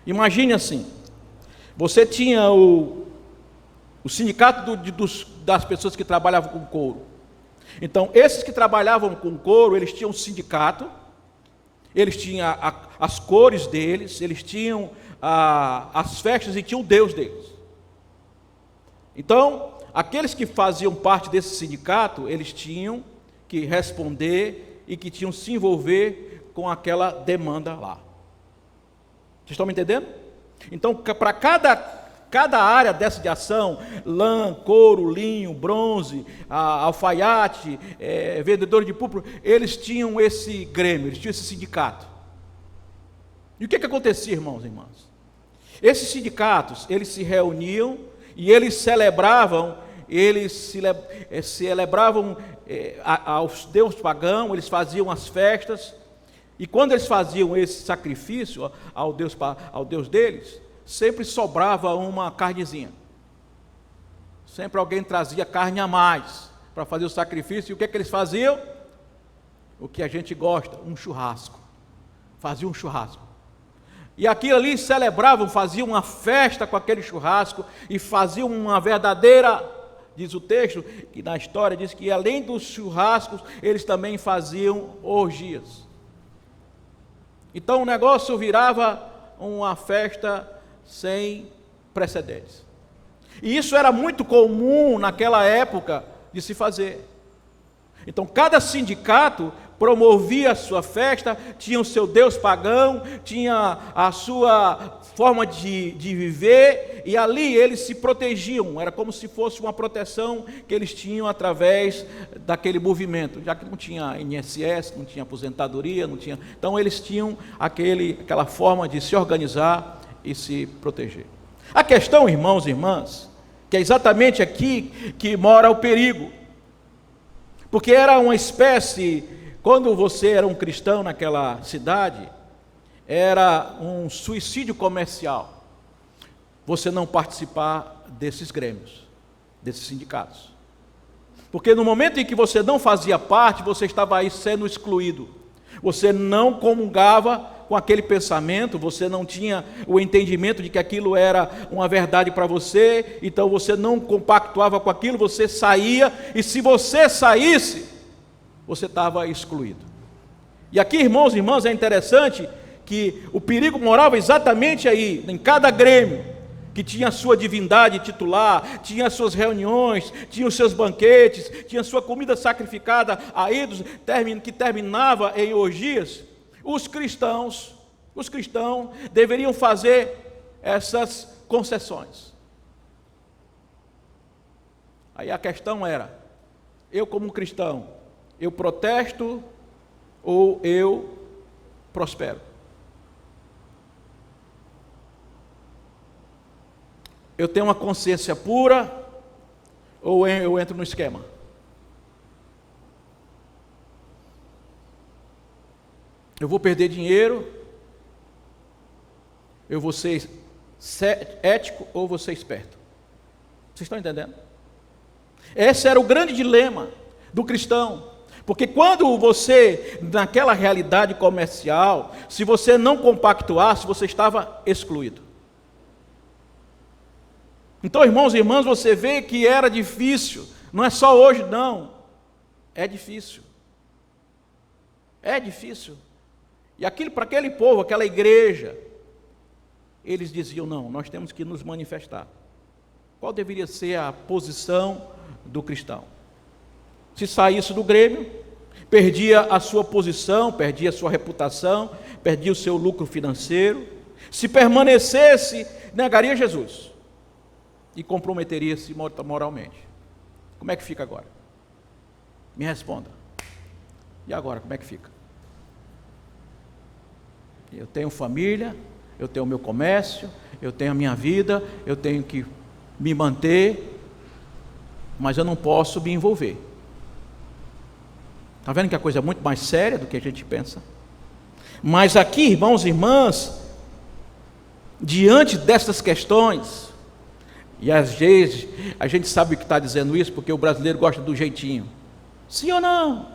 Imagine assim, você tinha o sindicato das pessoas que trabalhavam com couro. Então, esses que trabalhavam com couro, eles tinham um sindicato, eles tinham as cores deles, eles tinham as festas e tinham o Deus deles. Então, aqueles que faziam parte desse sindicato, eles tinham que responder e que tinham que se envolver com aquela demanda lá. Vocês estão me entendendo? Então, para cada área dessa de ação, lã, couro, linho, bronze, alfaiate, vendedor de púrpura, eles tinham esse grêmio, eles tinham esse sindicato. E o que acontecia, irmãos e irmãs? Esses sindicatos, eles se reuniam e eles celebravam aos deuses pagãos, eles faziam as festas, e quando eles faziam esse sacrifício ao Deus deles, sempre sobrava uma carnezinha. Sempre alguém trazia carne a mais para fazer o sacrifício. E o que eles faziam? O que a gente gosta, um churrasco. Faziam um churrasco. E aquilo ali celebravam, faziam uma festa com aquele churrasco e faziam uma verdadeira, diz o texto, que na história diz que além dos churrascos, eles também faziam orgias. Então o negócio virava uma festa sem precedentes. E isso era muito comum naquela época de se fazer. Então cada sindicato promovia a sua festa, tinha o seu deus pagão, tinha a sua forma de viver, e ali eles se protegiam, era como se fosse uma proteção que eles tinham através daquele movimento, já que não tinha INSS, não tinha aposentadoria, não tinha, então eles tinham aquela forma de se organizar e se proteger. A questão, irmãos e irmãs, que é exatamente aqui que mora o perigo, porque era uma espécie, quando você era um cristão naquela cidade, era um suicídio comercial, você não participar desses grêmios, desses sindicatos, porque no momento em que você não fazia parte, você estava aí sendo excluído, você não comungava com aquele pensamento, você não tinha o entendimento de que aquilo era uma verdade para você, então você não compactuava com aquilo, você saía, e se você saísse, você estava excluído. E aqui, irmãos e irmãs, é interessante que o perigo morava exatamente aí, em cada grêmio, que tinha a sua divindade titular, tinha as suas reuniões, tinha os seus banquetes, tinha a sua comida sacrificada a ídolos, que terminava em orgias. Os cristãos deveriam fazer essas concessões. Aí a questão era, eu como cristão, eu protesto ou eu prospero? Eu tenho uma consciência pura ou eu entro no esquema? Eu vou perder dinheiro, eu vou ser ético ou vou ser esperto? Vocês estão entendendo? Esse era o grande dilema do cristão, porque quando você, naquela realidade comercial, se você não compactuasse, você estava excluído. Então, irmãos e irmãs, você vê que era difícil, não é só hoje não, é difícil. É difícil. E aquilo para aquele povo, aquela igreja, eles diziam, não, nós temos que nos manifestar. Qual deveria ser a posição do cristão? Se saísse do grêmio, perdia a sua posição, perdia a sua reputação, perdia o seu lucro financeiro. Se permanecesse, negaria Jesus e comprometeria-se moralmente. Como é que fica agora? Me responda. E agora, como é que fica? Eu tenho família, eu tenho o meu comércio, eu tenho a minha vida, eu tenho que me manter, mas eu não posso me envolver. Está vendo que a coisa é muito mais séria do que a gente pensa? Mas aqui, irmãos e irmãs, diante dessas questões, e às vezes a gente sabe que está dizendo isso porque o brasileiro gosta do jeitinho. Sim ou não?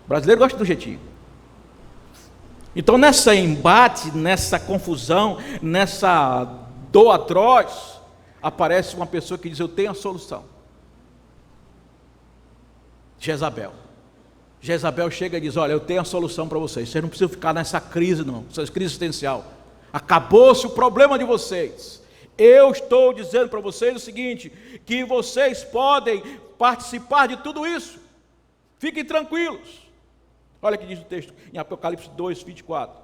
O brasileiro gosta do jeitinho. Então, nessa embate, nessa confusão, nessa dor atroz, aparece uma pessoa que diz, eu tenho a solução. Jezabel chega e diz, olha, eu tenho a solução para vocês não precisam ficar nessa crise não, essa crise existencial. Acabou-se o problema de vocês. Eu estou dizendo para vocês o seguinte, que vocês podem participar de tudo isso. Fiquem tranquilos. Olha o que diz o texto em Apocalipse 2, 24.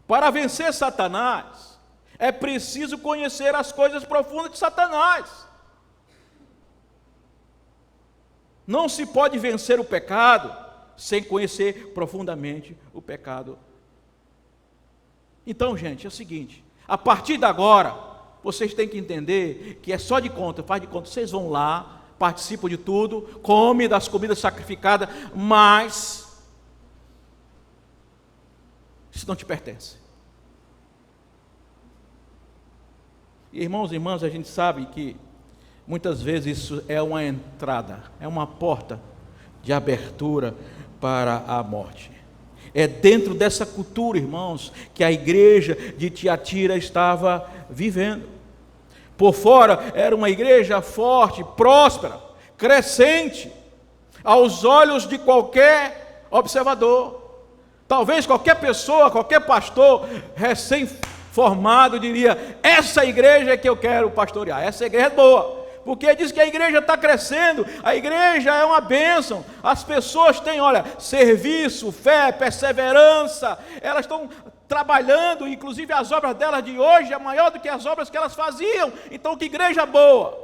Para vencer Satanás, é preciso conhecer as coisas profundas de Satanás. Não se pode vencer o pecado sem conhecer profundamente o pecado. Então, gente, é o seguinte, a partir de agora, vocês têm que entender que é só de conta, faz de conta, vocês vão lá, participam de tudo, comem das comidas sacrificadas, mas isso não te pertence. E, irmãos e irmãs, a gente sabe que muitas vezes isso é uma entrada, é uma porta de abertura para a morte. É dentro dessa cultura, irmãos, que a igreja de Tiatira estava vivendo. Por fora era uma igreja forte, próspera, crescente, aos olhos de qualquer observador. Talvez qualquer pessoa, qualquer pastor recém-formado diria, essa igreja é que eu quero pastorear, essa igreja é boa. Porque diz que a igreja está crescendo, a igreja é uma bênção, as pessoas têm, olha, serviço, fé, perseverança, elas estão trabalhando, inclusive as obras delas de hoje é maior do que as obras que elas faziam, então que igreja boa.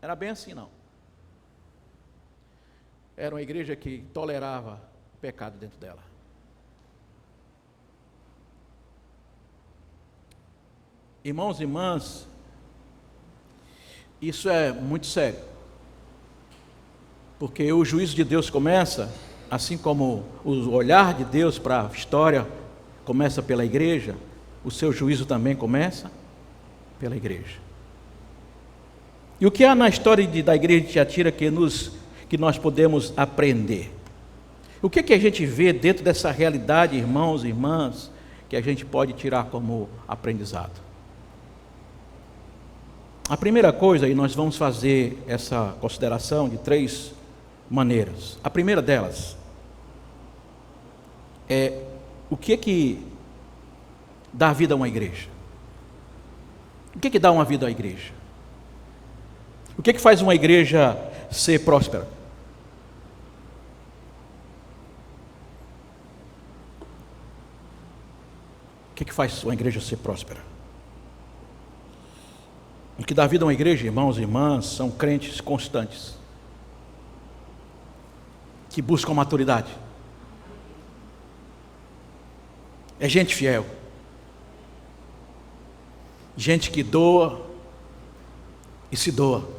Era bem assim não. Era uma igreja que tolerava o pecado dentro dela. Irmãos e irmãs, isso é muito sério, porque o juízo de Deus começa, assim como o olhar de Deus para a história começa pela igreja, o seu juízo também começa pela igreja. E o que há na história da igreja de Tiatira que nós podemos aprender? O que a gente vê dentro dessa realidade, irmãos e irmãs, que a gente pode tirar como aprendizado? A primeira coisa, e nós vamos fazer essa consideração de 3 maneiras. A primeira delas é o que dá vida a uma igreja? O que dá uma vida à igreja? O que faz uma igreja ser próspera? O que faz uma igreja ser próspera? O que dá vida a uma igreja, irmãos e irmãs, são crentes constantes, que buscam maturidade. É gente fiel, gente que doa e se doa.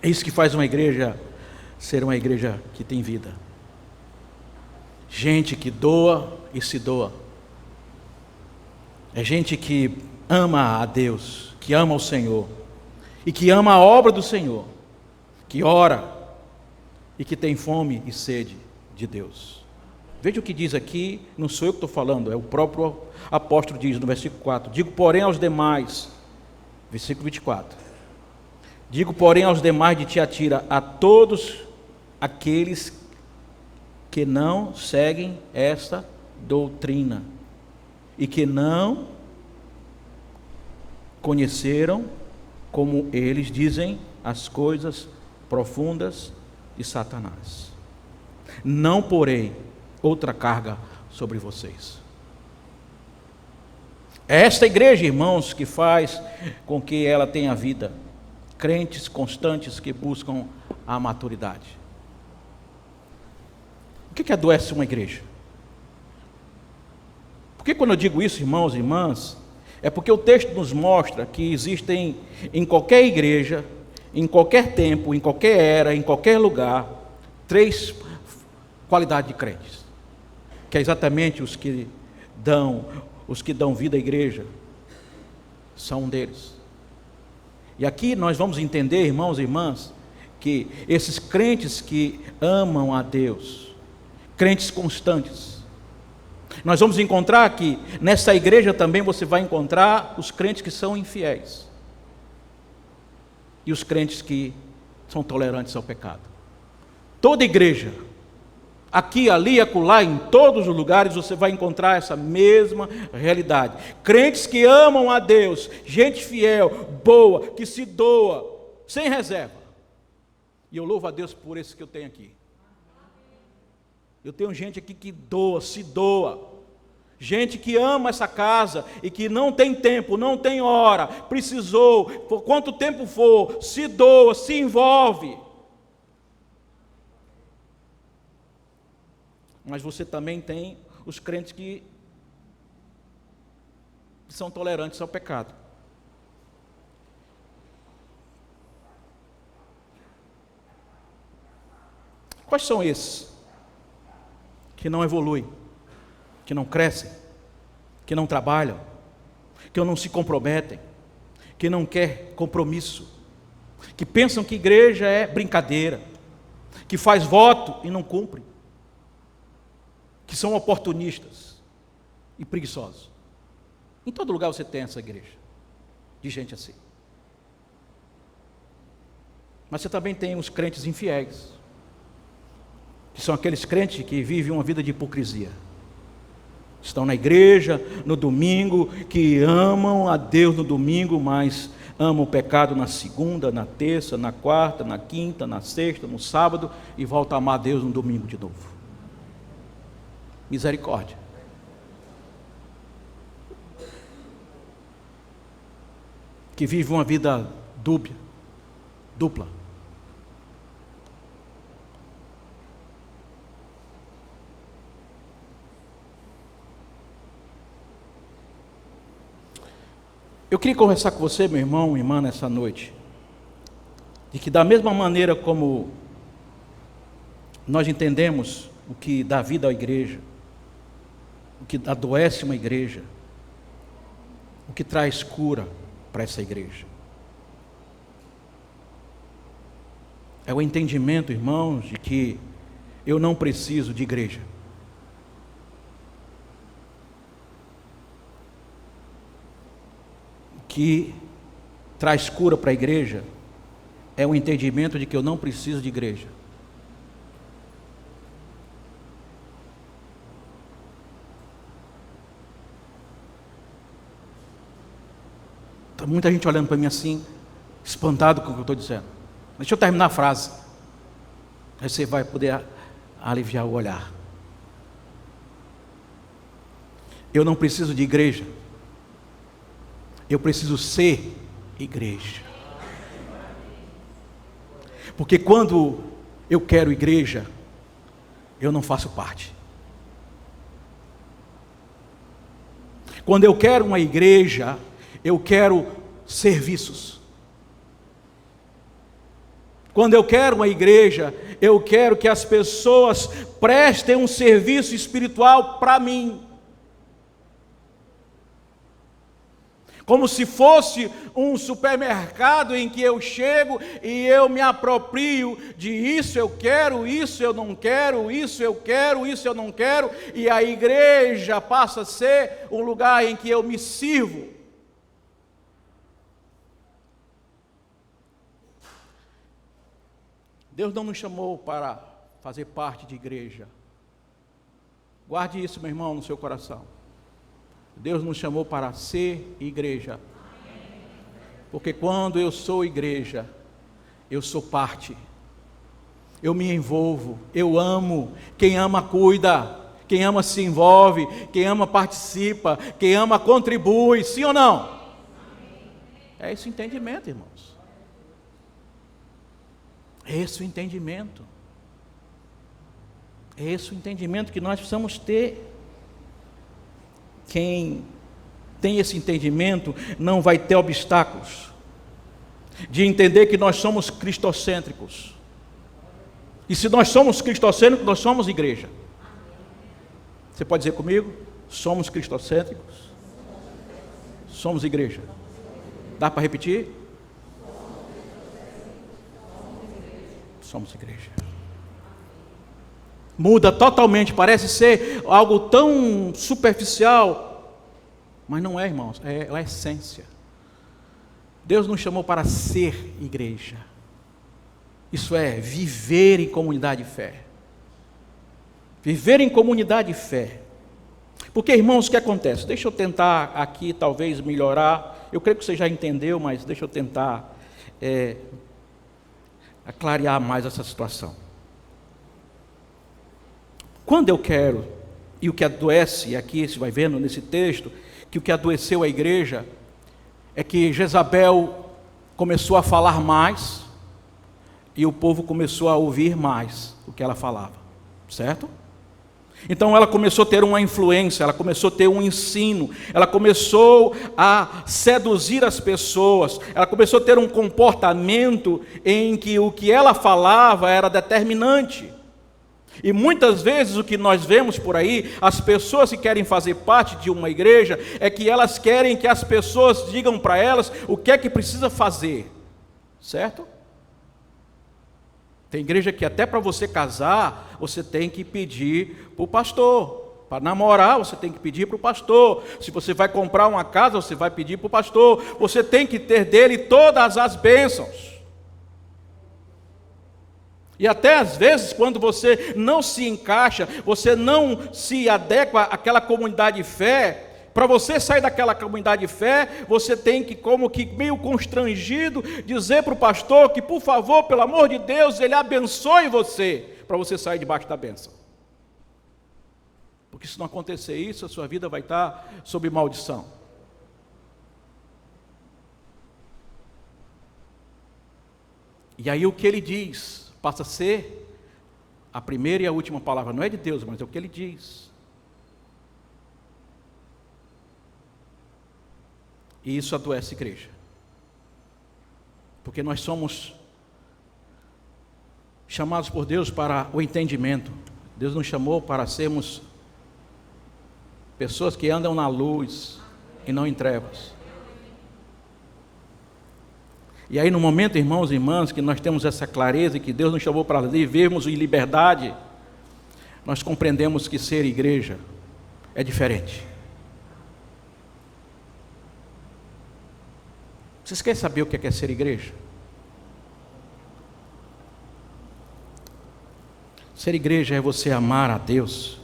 É isso que faz uma igreja ser uma igreja que tem vida. Gente que doa e se doa. É gente que ama a Deus, que ama o Senhor, e que ama a obra do Senhor, que ora e que tem fome e sede de Deus. Veja o que diz aqui, não sou eu que estou falando, é o próprio apóstolo diz no versículo 4: digo, porém, aos demais, versículo 24, digo, porém, aos demais de Tiatira, a todos aqueles que não seguem esta doutrina e que não conheceram, como eles dizem, as coisas profundas de Satanás. Não porei outra carga sobre vocês. É esta igreja, irmãos, que faz com que ela tenha vida. Crentes constantes que buscam a maturidade. O que adoece uma igreja? Porque quando eu digo isso, irmãos e irmãs, é porque o texto nos mostra que existem em qualquer igreja, em qualquer tempo, em qualquer era, em qualquer lugar, 3 qualidades de crentes, que é exatamente os que dão vida à igreja, são um deles. E aqui nós vamos entender, irmãos e irmãs, que esses crentes que amam a Deus, crentes constantes, nós vamos encontrar que nessa igreja também você vai encontrar os crentes que são infiéis e os crentes que são tolerantes ao pecado. Toda igreja, aqui, ali, acolá, em todos os lugares você vai encontrar essa mesma realidade. Crentes que amam a Deus, gente fiel, boa, que se doa, sem reserva. E eu louvo a Deus por esse que eu tenho aqui. Eu tenho gente aqui que doa, se doa. Gente que ama essa casa e que não tem tempo, não tem hora, precisou, por quanto tempo for, se doa, se envolve. Mas você também tem os crentes que são tolerantes ao pecado. Quais são esses? Que não evoluem, que não crescem, que não trabalham, que não se comprometem, que não quer compromisso, que pensam que igreja é brincadeira, que faz voto e não cumpre, que são oportunistas e preguiçosos. Em todo lugar você tem essa igreja de gente assim. Mas você também tem os crentes infiéis, que são aqueles crentes que vivem uma vida de hipocrisia. Estão na igreja no domingo, que amam a Deus no domingo, mas amam o pecado na segunda, na terça, na quarta, na quinta, na sexta, no sábado, e voltam a amar a Deus no domingo de novo. Misericórdia. Que vive uma vida dupla. Eu queria conversar com você, meu irmão, minha irmã, nessa noite, de que da mesma maneira como nós entendemos o que dá vida à igreja, o que adoece uma igreja, o que traz cura para essa igreja, é o entendimento, irmãos, de que eu não preciso de igreja. Que traz cura para a igreja é o entendimento de que eu não preciso de igreja. muita gente olhando para mim assim, espantado com o que eu estou dizendo. Deixa eu terminar a frase. Aí você vai poder aliviar o olhar. Eu não preciso de igreja. Eu preciso ser igreja. Porque quando eu quero igreja, eu não faço parte. Quando eu quero uma igreja, eu quero serviços. Quando eu quero uma igreja, eu quero que as pessoas prestem um serviço espiritual para mim. Como se fosse um supermercado em que eu chego e eu me aproprio de isso eu quero, isso eu não quero, isso eu quero, isso eu não quero, e a igreja passa a ser um lugar em que eu me sirvo. Deus não nos chamou para fazer parte de igreja. Guarde isso, meu irmão, no seu coração. Deus nos chamou para ser igreja. Porque quando eu sou igreja, eu sou parte. Eu me envolvo, eu amo. Quem ama cuida, quem ama se envolve, quem ama participa, quem ama contribui, sim ou não? É esse o entendimento, irmãos. É esse o entendimento. É esse o entendimento que nós precisamos ter. Quem tem esse entendimento não vai ter obstáculos de entender que nós somos cristocêntricos. E se nós somos cristocêntricos, nós somos igreja. Você pode dizer comigo? Somos cristocêntricos. Somos igreja. Dá para repetir? Somos igreja. Muda totalmente, parece ser algo tão superficial, mas não é, irmãos, é a essência. Deus nos chamou para ser igreja. Isso é, viver em comunidade de fé. Viver em comunidade de fé. Porque, irmãos, o que acontece? Deixa eu tentar aqui, talvez, melhorar. Eu creio que você já entendeu, mas deixa eu tentar clarear mais essa situação. Quando eu quero, e o que adoece, e aqui você vai vendo nesse texto, que o que adoeceu a igreja é que Jezabel começou a falar mais e o povo começou a ouvir mais o que ela falava, certo? Então ela começou a ter uma influência, ela começou a ter um ensino, ela começou a seduzir as pessoas, ela começou a ter um comportamento em que o que ela falava era determinante. E muitas vezes o que nós vemos por aí, as pessoas que querem fazer parte de uma igreja, é que elas querem que as pessoas digam para elas o que é que precisa fazer, certo? Tem igreja que até para você casar, você tem que pedir para o pastor. Para namorar, você tem que pedir para o pastor. Se você vai comprar uma casa, você vai pedir para o pastor. Você tem que ter dele todas as bênçãos. E até às vezes, quando você não se encaixa, você não se adequa àquela comunidade de fé, para você sair daquela comunidade de fé, você tem que, como que meio constrangido, dizer para o pastor que, por favor, pelo amor de Deus, ele abençoe você, para você sair debaixo da bênção. Porque se não acontecer isso, a sua vida vai estar sob maldição. E aí o que ele diz passa a ser a primeira e a última palavra, não é de Deus, mas é o que ele diz. E isso adoece a igreja. Porque nós somos chamados por Deus para o entendimento. Deus nos chamou para sermos pessoas que andam na luz e não em trevas. E aí no momento, irmãos e irmãs, que nós temos essa clareza e que Deus nos chamou para vivermos em liberdade, nós compreendemos que ser igreja é diferente. Vocês querem saber o que é ser igreja? Ser igreja é você amar a Deus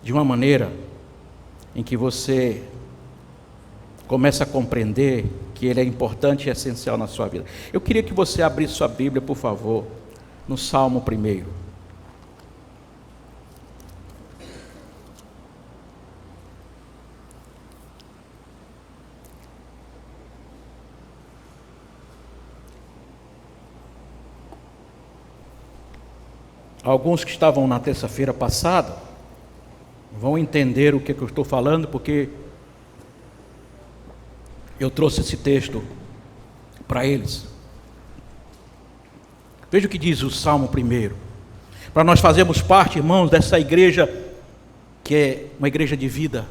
de uma maneira em que você comece a compreender que ele é importante e essencial na sua vida. Eu queria que você abrisse sua Bíblia, por favor, no Salmo 1. Alguns que estavam na terça-feira passada vão entender o que eu estou falando, porque eu trouxe esse texto para eles. Veja o que diz o Salmo 1. Para nós fazermos parte, irmãos, dessa igreja que é uma igreja de vida.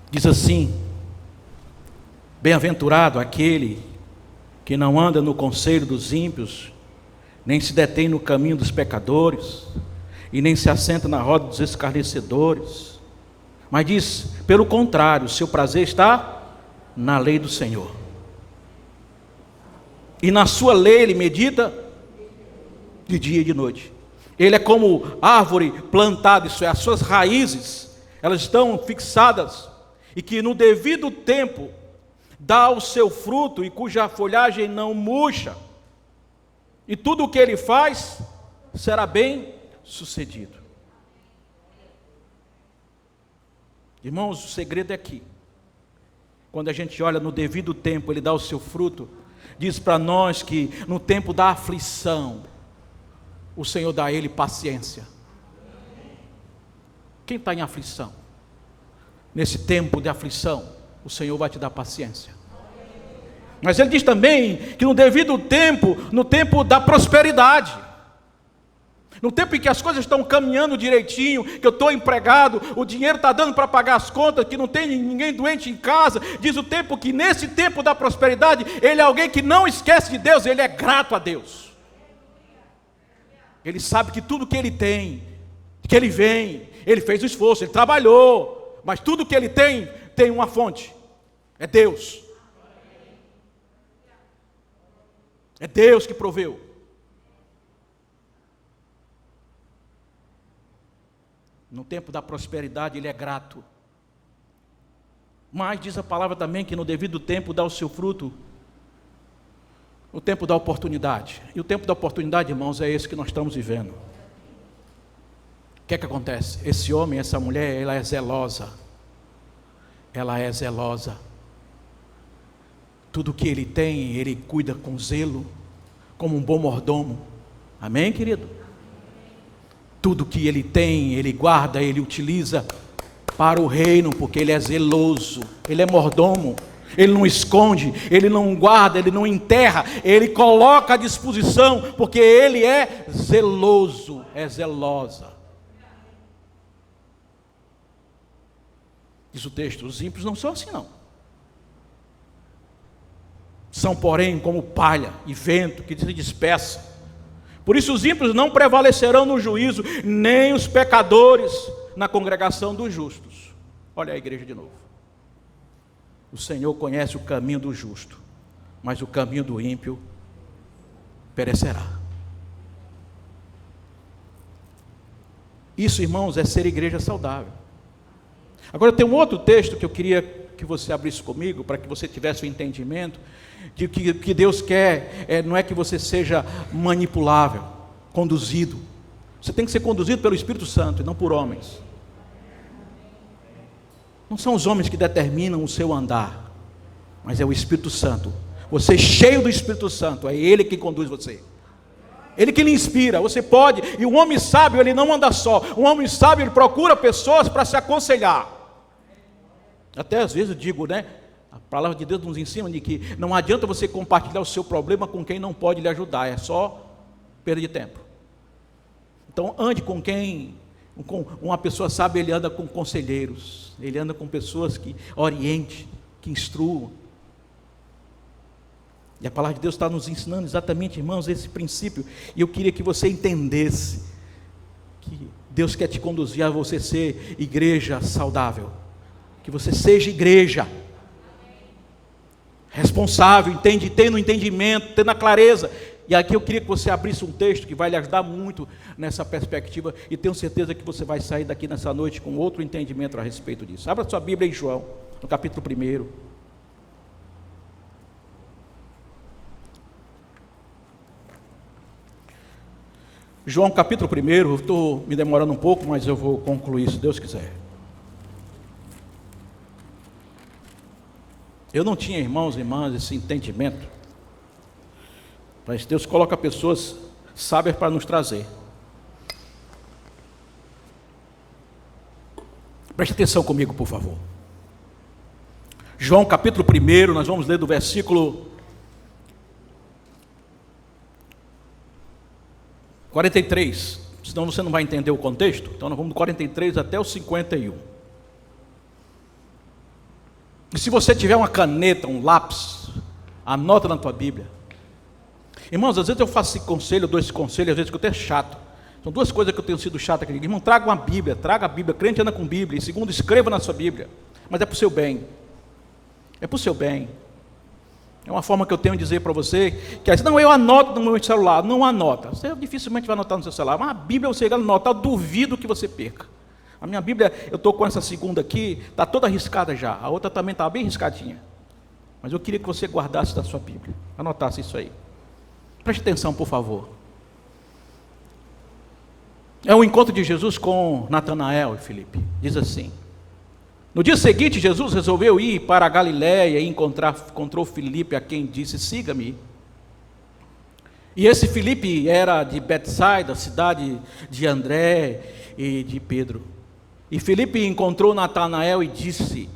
Diz assim: bem-aventurado aquele que não anda no conselho dos ímpios, nem se detém no caminho dos pecadores, e nem se assenta na roda dos escarnecedores. Mas diz, pelo contrário, o seu prazer está na lei do Senhor. E na sua lei ele medita de dia e de noite. Ele é como árvore plantada, isso é, as suas raízes, elas estão fixadas, e que no devido tempo dá o seu fruto, e cuja folhagem não murcha. E tudo o que ele faz será bem sucedido. Irmãos, o segredo é aqui. Quando a gente olha no devido tempo, ele dá o seu fruto. Diz para nós que no tempo da aflição, o Senhor dá a ele paciência. Quem está em aflição? Nesse tempo de aflição, o Senhor vai te dar paciência. Mas ele diz também que no devido tempo, no tempo da prosperidade, no tempo em que as coisas estão caminhando direitinho, que eu estou empregado, o dinheiro está dando para pagar as contas, que não tem ninguém doente em casa, diz o tempo que nesse tempo da prosperidade, ele é alguém que não esquece de Deus, ele é grato a Deus. Ele sabe que tudo que ele tem, que ele vem, ele fez o esforço, ele trabalhou, mas tudo que ele tem uma fonte, é Deus. É Deus que proveu. No tempo da prosperidade ele é grato. Mas diz a palavra também que no devido tempo dá o seu fruto. O tempo da oportunidade. E o tempo da oportunidade, irmãos, é esse que nós estamos vivendo. O que é que acontece? Esse homem, essa mulher, ela é zelosa. Ela é zelosa. Tudo que ele tem, ele cuida com zelo, como um bom mordomo. Amém, querido? Tudo que ele tem, ele guarda, ele utiliza para o reino, porque ele é zeloso, ele é mordomo, ele não esconde, ele não guarda, ele não enterra, ele coloca à disposição, porque ele é zeloso, é zelosa. Diz o texto, os ímpios não são assim não. São, porém, como palha e vento que se dispersa. Por isso os ímpios não prevalecerão no juízo, nem os pecadores na congregação dos justos. Olha a igreja de novo. O Senhor conhece o caminho do justo, mas o caminho do ímpio perecerá. Isso, irmãos, é ser igreja saudável. Agora tem um outro texto que eu queria que você abrisse comigo, para que você tivesse o entendimento de que Deus quer, não é que você seja manipulável, conduzido. Você tem que ser conduzido pelo Espírito Santo e não por homens. Não são os homens que determinam o seu andar, mas é o Espírito Santo. Você cheio do Espírito Santo, é Ele que conduz você. Ele que lhe inspira, você pode. E um homem sábio, ele não anda só. Um homem sábio, ele procura pessoas para se aconselhar. Até às vezes eu digo, né? A palavra de Deus nos ensina de que não adianta você compartilhar o seu problema com quem não pode lhe ajudar, é só perda de tempo. Então ande com quem, com uma pessoa sábia, ele anda com conselheiros, ele anda com pessoas que orientem, que instruam. E a palavra de Deus está nos ensinando exatamente, irmãos, esse princípio. E eu queria que você entendesse que Deus quer te conduzir a você ser igreja saudável. Que você seja igreja responsável, tendo entendimento, tendo a clareza. E aqui eu queria que você abrisse um texto que vai lhe ajudar muito nessa perspectiva. E tenho certeza que você vai sair daqui nessa noite com outro entendimento a respeito disso. Abra sua Bíblia em João. no capítulo 1. João capítulo 1, eu estou me demorando um pouco, mas eu vou concluir, se Deus quiser. Eu não tinha, irmãos e irmãs, esse entendimento, mas Deus coloca pessoas sábias para nos trazer. Preste atenção comigo, por favor. João capítulo 1, nós vamos ler do versículo 43, senão você não vai entender o contexto. Então nós vamos do 43 até o 51. E se você tiver uma caneta, um lápis, anota na tua Bíblia. Irmãos, às vezes eu faço esse conselho, eu dou esse conselho, às vezes que eu tenho chato. São duas coisas que eu tenho sido chato aqui. Irmão, traga uma Bíblia, traga a Bíblia. Crente anda com Bíblia. E segundo, escreva na sua Bíblia. Mas é para o seu bem. É para o seu bem. É uma forma que eu tenho de dizer para você, que às vezes, não, eu anoto no meu celular. Não anota. Você dificilmente vai anotar no seu celular. Mas a Bíblia você anotar, eu duvido que você perca. A minha Bíblia, eu estou com essa segunda aqui, está toda arriscada já. A outra também está bem riscadinha. Mas eu queria que você guardasse da sua Bíblia. Anotasse isso aí. Preste atenção, por favor. É o encontro de Jesus com Natanael e Filipe. Diz assim: no dia seguinte, Jesus resolveu ir para a Galiléia e encontrou Filipe, a quem disse: siga-me. E esse Filipe era de Betsaida, cidade de André e de Pedro. E Filipe encontrou Natanael e disse: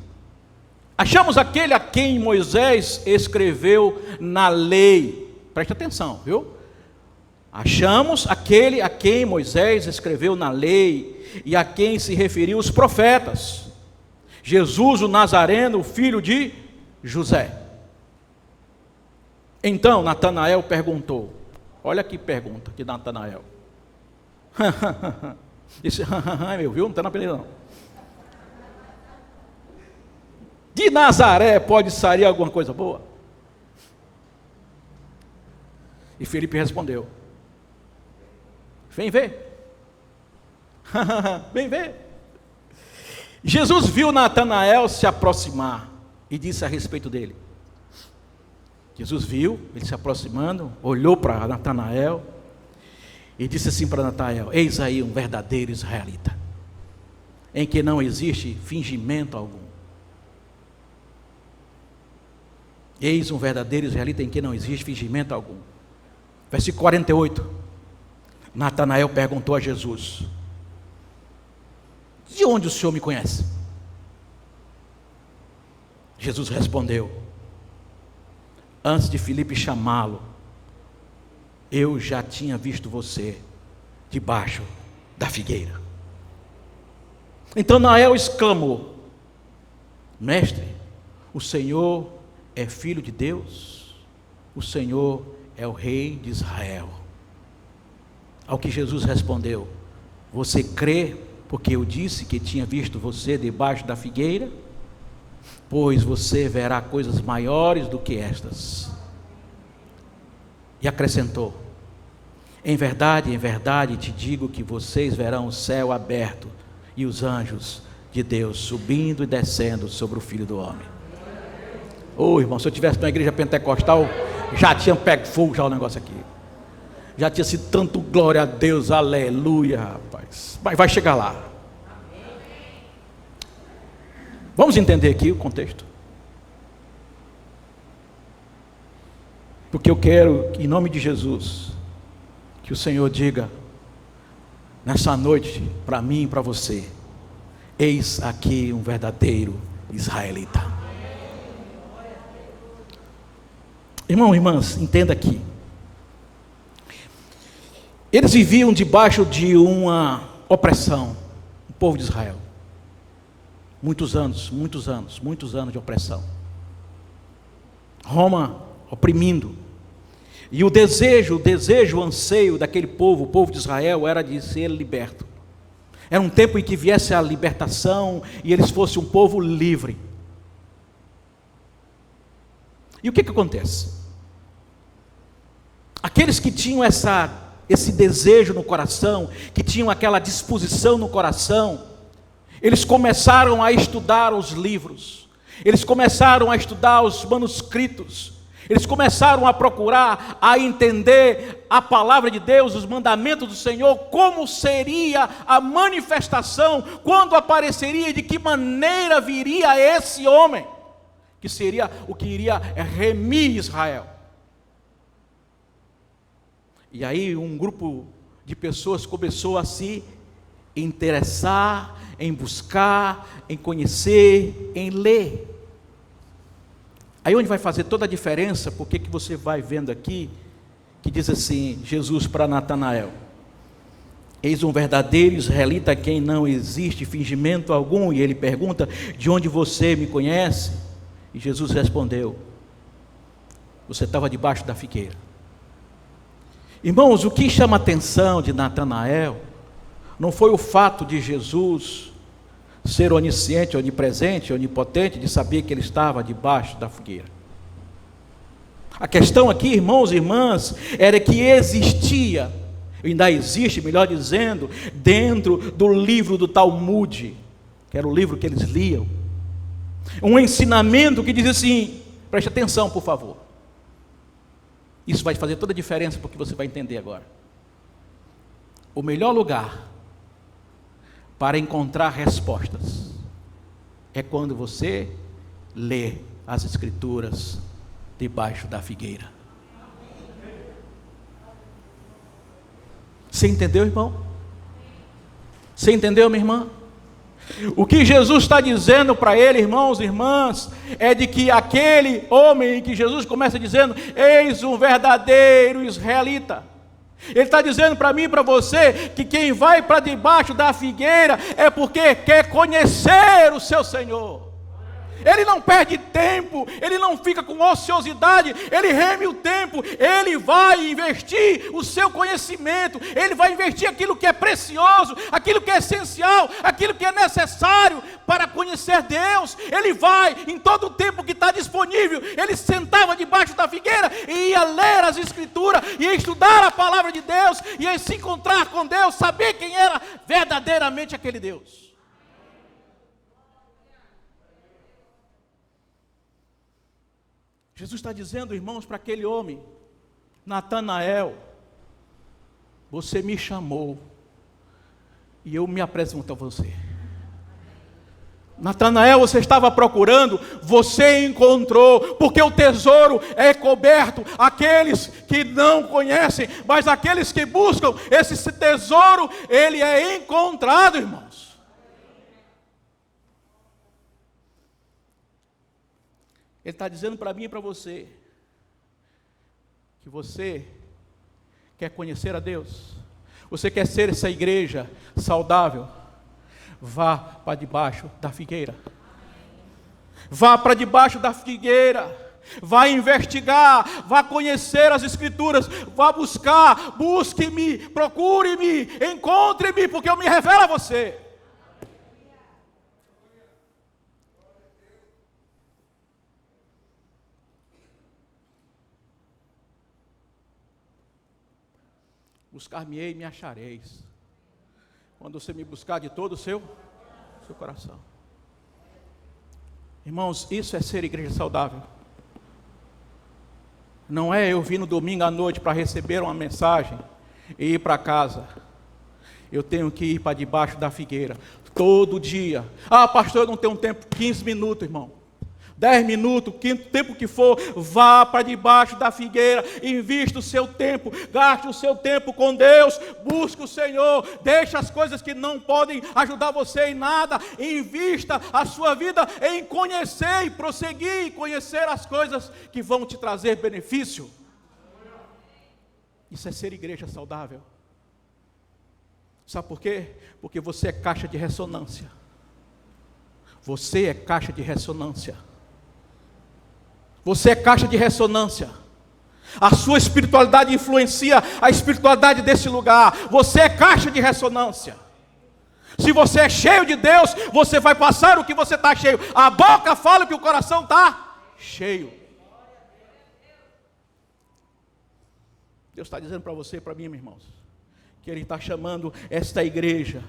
achamos aquele a quem Moisés escreveu na lei. Preste atenção, viu? Achamos aquele a quem Moisés escreveu na lei e a quem se referiu os profetas, Jesus o Nazareno, o filho de José. Então Natanael perguntou, olha que pergunta de Natanael. Disse, meu, viu? Não está na peleira não. De Nazaré pode sair alguma coisa boa? E Filipe respondeu: vem ver. Vem ver. Jesus viu Natanael se aproximar e disse a respeito dele. Jesus viu ele se aproximando, olhou para Natanael e disse assim para Natanael: eis aí um verdadeiro israelita, em que não existe fingimento algum. Eis um verdadeiro israelita em que não existe fingimento algum. Versículo 48. Natanael perguntou a Jesus: de onde o Senhor me conhece? Jesus respondeu: antes de Filipe chamá-lo, eu já tinha visto você debaixo da figueira. Então Natanael exclamou: mestre, o Senhor é filho de Deus, o Senhor é o rei de Israel. Ao que Jesus respondeu: você crê porque eu disse que tinha visto você debaixo da figueira? Pois você verá coisas maiores do que estas. E acrescentou: em verdade te digo que vocês verão o céu aberto e os anjos de Deus subindo e descendo sobre o Filho do Homem. Irmão, se eu tivesse numa igreja pentecostal, já tinha pego fogo já o negócio aqui. Já tinha sido tanto glória a Deus, aleluia, rapaz. Mas vai chegar lá. Vamos entender aqui o contexto. Porque eu quero, em nome de Jesus, que o Senhor diga nessa noite para mim e para você: eis aqui um verdadeiro israelita. Irmão, irmãs, entenda aqui. Eles viviam debaixo de uma opressão, o povo de Israel. Muitos anos de opressão. Roma oprimindo. E o desejo, o anseio daquele povo, o povo de Israel, era de ser liberto. Era um tempo em que viesse a libertação e eles fossem um povo livre. E o que acontece? Aqueles que tinham esse desejo no coração, que tinham aquela disposição no coração, eles começaram a estudar os livros, Eles começaram a estudar os manuscritos, eles começaram a procurar, a entender a palavra de Deus, os mandamentos do Senhor, como seria a manifestação, quando apareceria e de que maneira viria esse homem, que seria o que iria remir Israel. E aí um grupo de pessoas começou a se interessar, em buscar, em conhecer, em ler. Aí onde vai fazer toda a diferença, porque que você vai vendo aqui, que diz assim, Jesus para Natanael: eis um verdadeiro israelita, quem não existe fingimento algum. E ele pergunta: de onde você me conhece? E Jesus respondeu: você estava debaixo da figueira. Irmãos, o que chama a atenção de Natanael não foi o fato de Jesus ser onisciente, onipresente, onipotente, de saber que ele estava debaixo da figueira. A questão aqui, irmãos e irmãs, era que existia, ainda existe, melhor dizendo, dentro do livro do Talmud, que era o livro que eles liam, um ensinamento que diz assim, preste atenção por favor, isso vai fazer toda a diferença, porque você vai entender agora. O melhor lugar para encontrar respostas é quando você lê as Escrituras debaixo da figueira. Você entendeu, irmão? Você entendeu, minha irmã? O que Jesus está dizendo para ele, irmãos e irmãs, é de que aquele homem que Jesus começa dizendo: eis um verdadeiro israelita. Ele está dizendo para mim e para você que quem vai para debaixo da figueira é porque quer conhecer o seu Senhor. Ele não perde tempo, ele não fica com ociosidade, ele reme o tempo, ele vai investir o seu conhecimento, ele vai investir aquilo que é precioso, aquilo que é essencial, aquilo que é necessário para conhecer Deus. Ele vai, em todo o tempo que está disponível, ele sentava debaixo da figueira e ia ler as Escrituras, ia estudar a palavra de Deus, ia se encontrar com Deus, saber quem era verdadeiramente aquele Deus. Jesus está dizendo, irmãos, para aquele homem: Natanael, você me chamou e eu me apresento a você. Natanael, você estava procurando, você encontrou, porque o tesouro é coberto. Aqueles que não conhecem, mas aqueles que buscam, esse tesouro, ele é encontrado, irmãos. Ele está dizendo para mim e para você, que você quer conhecer a Deus, você quer ser essa igreja saudável, vá para debaixo da figueira. Vá para debaixo da figueira, vá investigar, vá conhecer as Escrituras, vá buscar, busque-me, procure-me, encontre-me, porque eu me revelo a você. Buscar-me-ei e me achareis, quando você me buscar de todo o seu coração. Irmãos, isso é ser igreja saudável. Não é eu vir no domingo à noite para receber uma mensagem e ir para casa. Eu tenho que ir para debaixo da figueira, todo dia. Ah, pastor, eu não tenho tempo. 15 minutos, irmão. 10 minutos, quinto tempo que for, vá para debaixo da figueira, invista o seu tempo, gaste o seu tempo com Deus, busque o Senhor, deixe as coisas que não podem ajudar você em nada, invista a sua vida em conhecer e prosseguir e conhecer as coisas que vão te trazer benefício. Isso é ser igreja saudável. Sabe por quê? Porque você é caixa de ressonância. Você é caixa de ressonância. Você é caixa de ressonância. A sua espiritualidade influencia a espiritualidade desse lugar. Você é caixa de ressonância. Se você é cheio de Deus, você vai passar o que você está cheio. A boca fala que o coração está cheio. Deus está dizendo para você e para mim, meus irmãos, que Ele está chamando esta igreja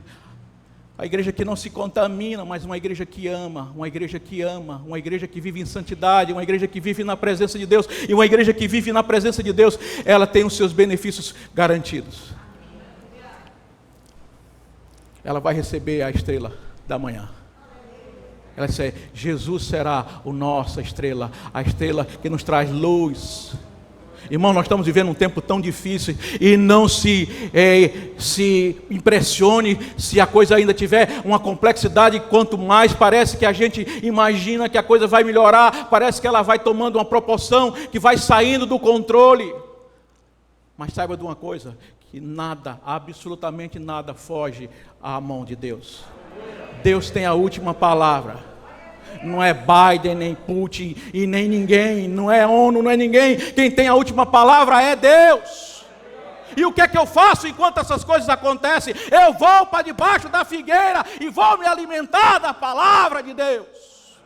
A igreja que não se contamina, mas uma igreja que ama, uma igreja que ama, uma igreja que vive em santidade, uma igreja que vive na presença de Deus. E uma igreja que vive na presença de Deus, ela tem os seus benefícios garantidos. Ela vai receber a estrela da manhã. Ela disse: Jesus será a nossa estrela, a estrela que nos traz luz. Irmão, nós estamos vivendo um tempo tão difícil, e não se impressione se a coisa ainda tiver uma complexidade. Quanto mais parece que a gente imagina que a coisa vai melhorar, parece que ela vai tomando uma proporção que vai saindo do controle. Mas saiba de uma coisa, que nada, absolutamente nada foge à mão de Deus. Deus tem a última palavra. Não é Biden, nem Putin, e nem ninguém, não é ONU, não é ninguém. Quem tem a última palavra é Deus. E o que é que eu faço enquanto essas coisas acontecem? Eu vou para debaixo da figueira e vou me alimentar da palavra de Deus.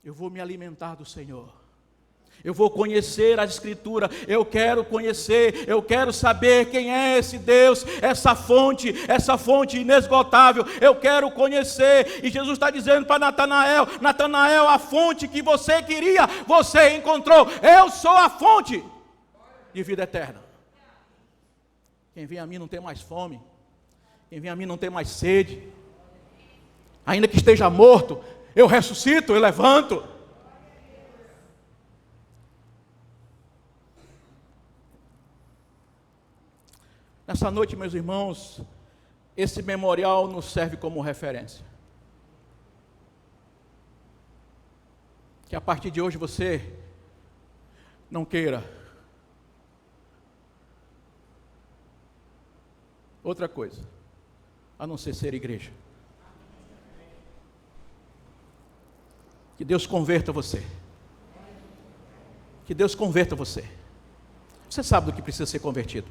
Eu vou me alimentar do Senhor. Eu vou conhecer a Escritura, eu quero conhecer, eu quero saber quem é esse Deus, essa fonte inesgotável, eu quero conhecer. E Jesus está dizendo para Natanael: Natanael, a fonte que você queria, você encontrou. Eu sou a fonte de vida eterna. Quem vem a mim não tem mais fome, quem vem a mim não tem mais sede. Ainda que esteja morto, eu ressuscito, eu levanto. Nessa noite, meus irmãos, esse memorial nos serve como referência. Que a partir de hoje você não queira outra coisa, a não ser igreja. Que Deus converta você. Que Deus converta você. Você sabe do que precisa ser convertido.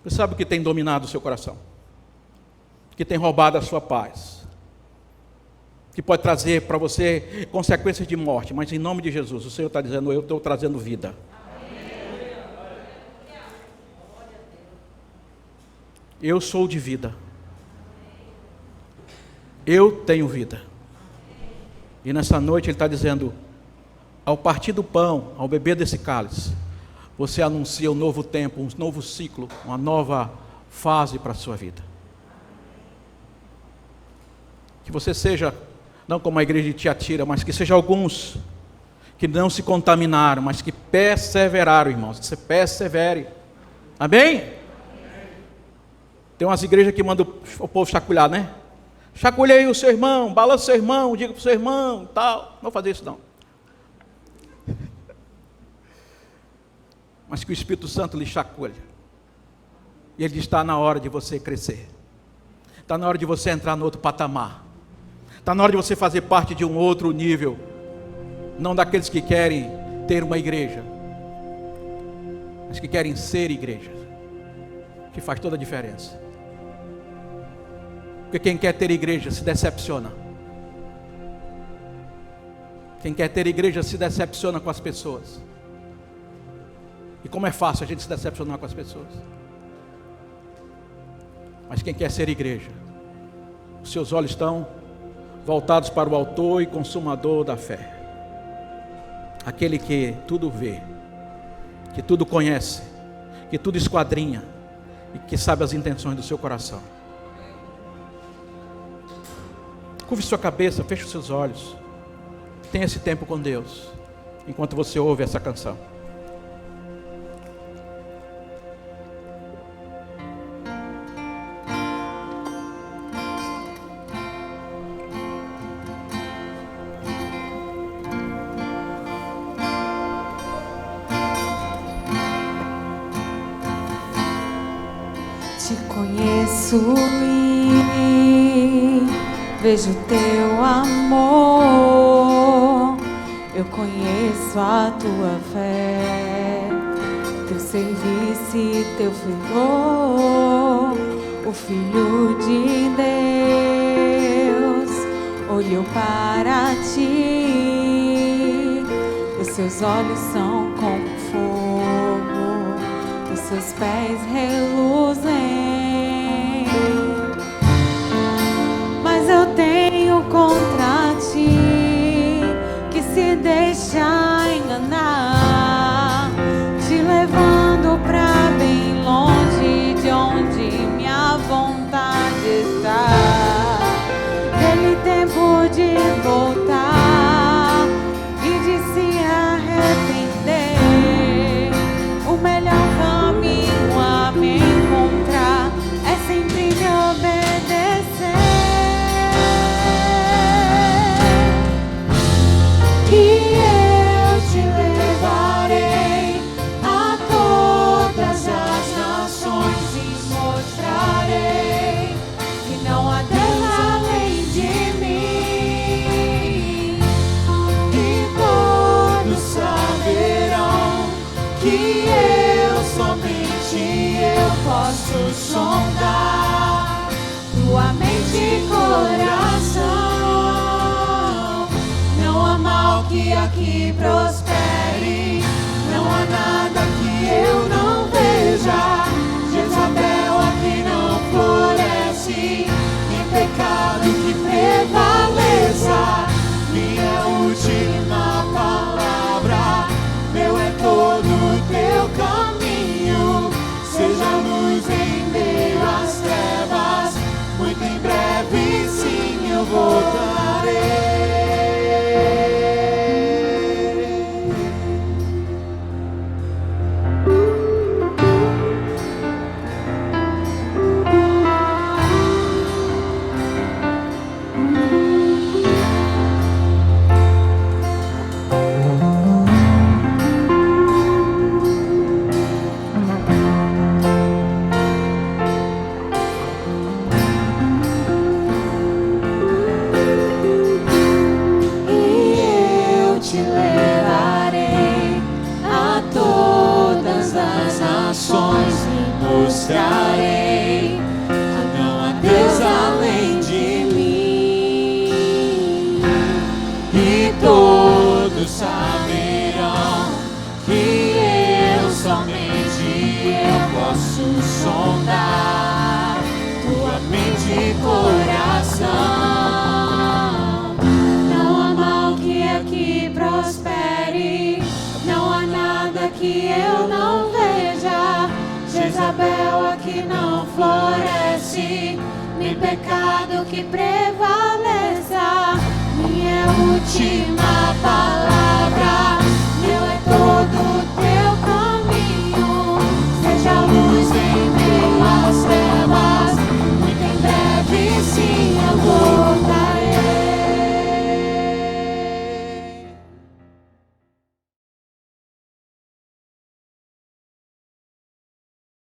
Você sabe o que tem dominado o seu coração, que tem roubado a sua paz, que pode trazer para você consequências de morte, mas em nome de Jesus, o Senhor está dizendo: eu estou trazendo vida. Eu sou de vida. Eu tenho vida. E nessa noite Ele está dizendo: ao partir do pão, ao beber desse cálice, você anuncia um novo tempo, um novo ciclo, uma nova fase para a sua vida. Que você seja, não como a igreja de Tiatira, mas que seja alguns que não se contaminaram, mas que perseveraram, irmãos. Que você persevere. Amém? Tem umas igrejas que mandam o povo chacoalhar, né? Chacoalhe aí o seu irmão, balança o seu irmão, diga para o seu irmão, tal. Não vou fazer isso não. Mas que o Espírito Santo lhe chacoalhe. E Ele diz: está na hora de você crescer. Está na hora de você entrar no outro patamar. Está na hora de você fazer parte de um outro nível. Não daqueles que querem ter uma igreja, mas que querem ser igreja. Que faz toda a diferença. Porque quem quer ter igreja se decepciona. Quem quer ter igreja se decepciona com as pessoas. E como é fácil a gente se decepcionar com as pessoas. Mas quem quer ser igreja, os seus olhos estão voltados para o autor e consumador da fé. Aquele que tudo vê, que tudo conhece, que tudo esquadrinha e que sabe as intenções do seu coração. Curve sua cabeça, feche os seus olhos. Tenha esse tempo com Deus, enquanto você ouve essa canção. Te conheço e vejo teu amor. Eu conheço a tua fé, teu serviço e teu fulgor. O Filho de Deus olhou para ti. Os seus olhos são como fogo. seus pés reluzem. Mas eu tenho contra ti que se deixa enganar, te levando pra bem longe de onde minha vontade está. Aquele tempo de voltar e de se arrepender, o melhor caminho a me encontrar é sempre me obedecer. E eu te levarei a todas as nações e mostrarei que não há Deus além de mim. E todos saberão que somente eu posso sondar tua mente e coração. Não há mal que aqui prospere, não há nada que eu não veja. Jezabel aqui não floresce, nem pecado que prevaleça. Minha última palavra, meu é todo o teu caminho. Seja luz em meio às trevas, muito em breve sim eu voltarei. Mostrarei que não há Deus além de mim, e todos saberão que somente eu posso sondar tua mente e coração. Não há mal que aqui prospere, não há nada que eu não veja. Jezabel aqui não floresce, nem pecado que prevaleça. Minha última palavra,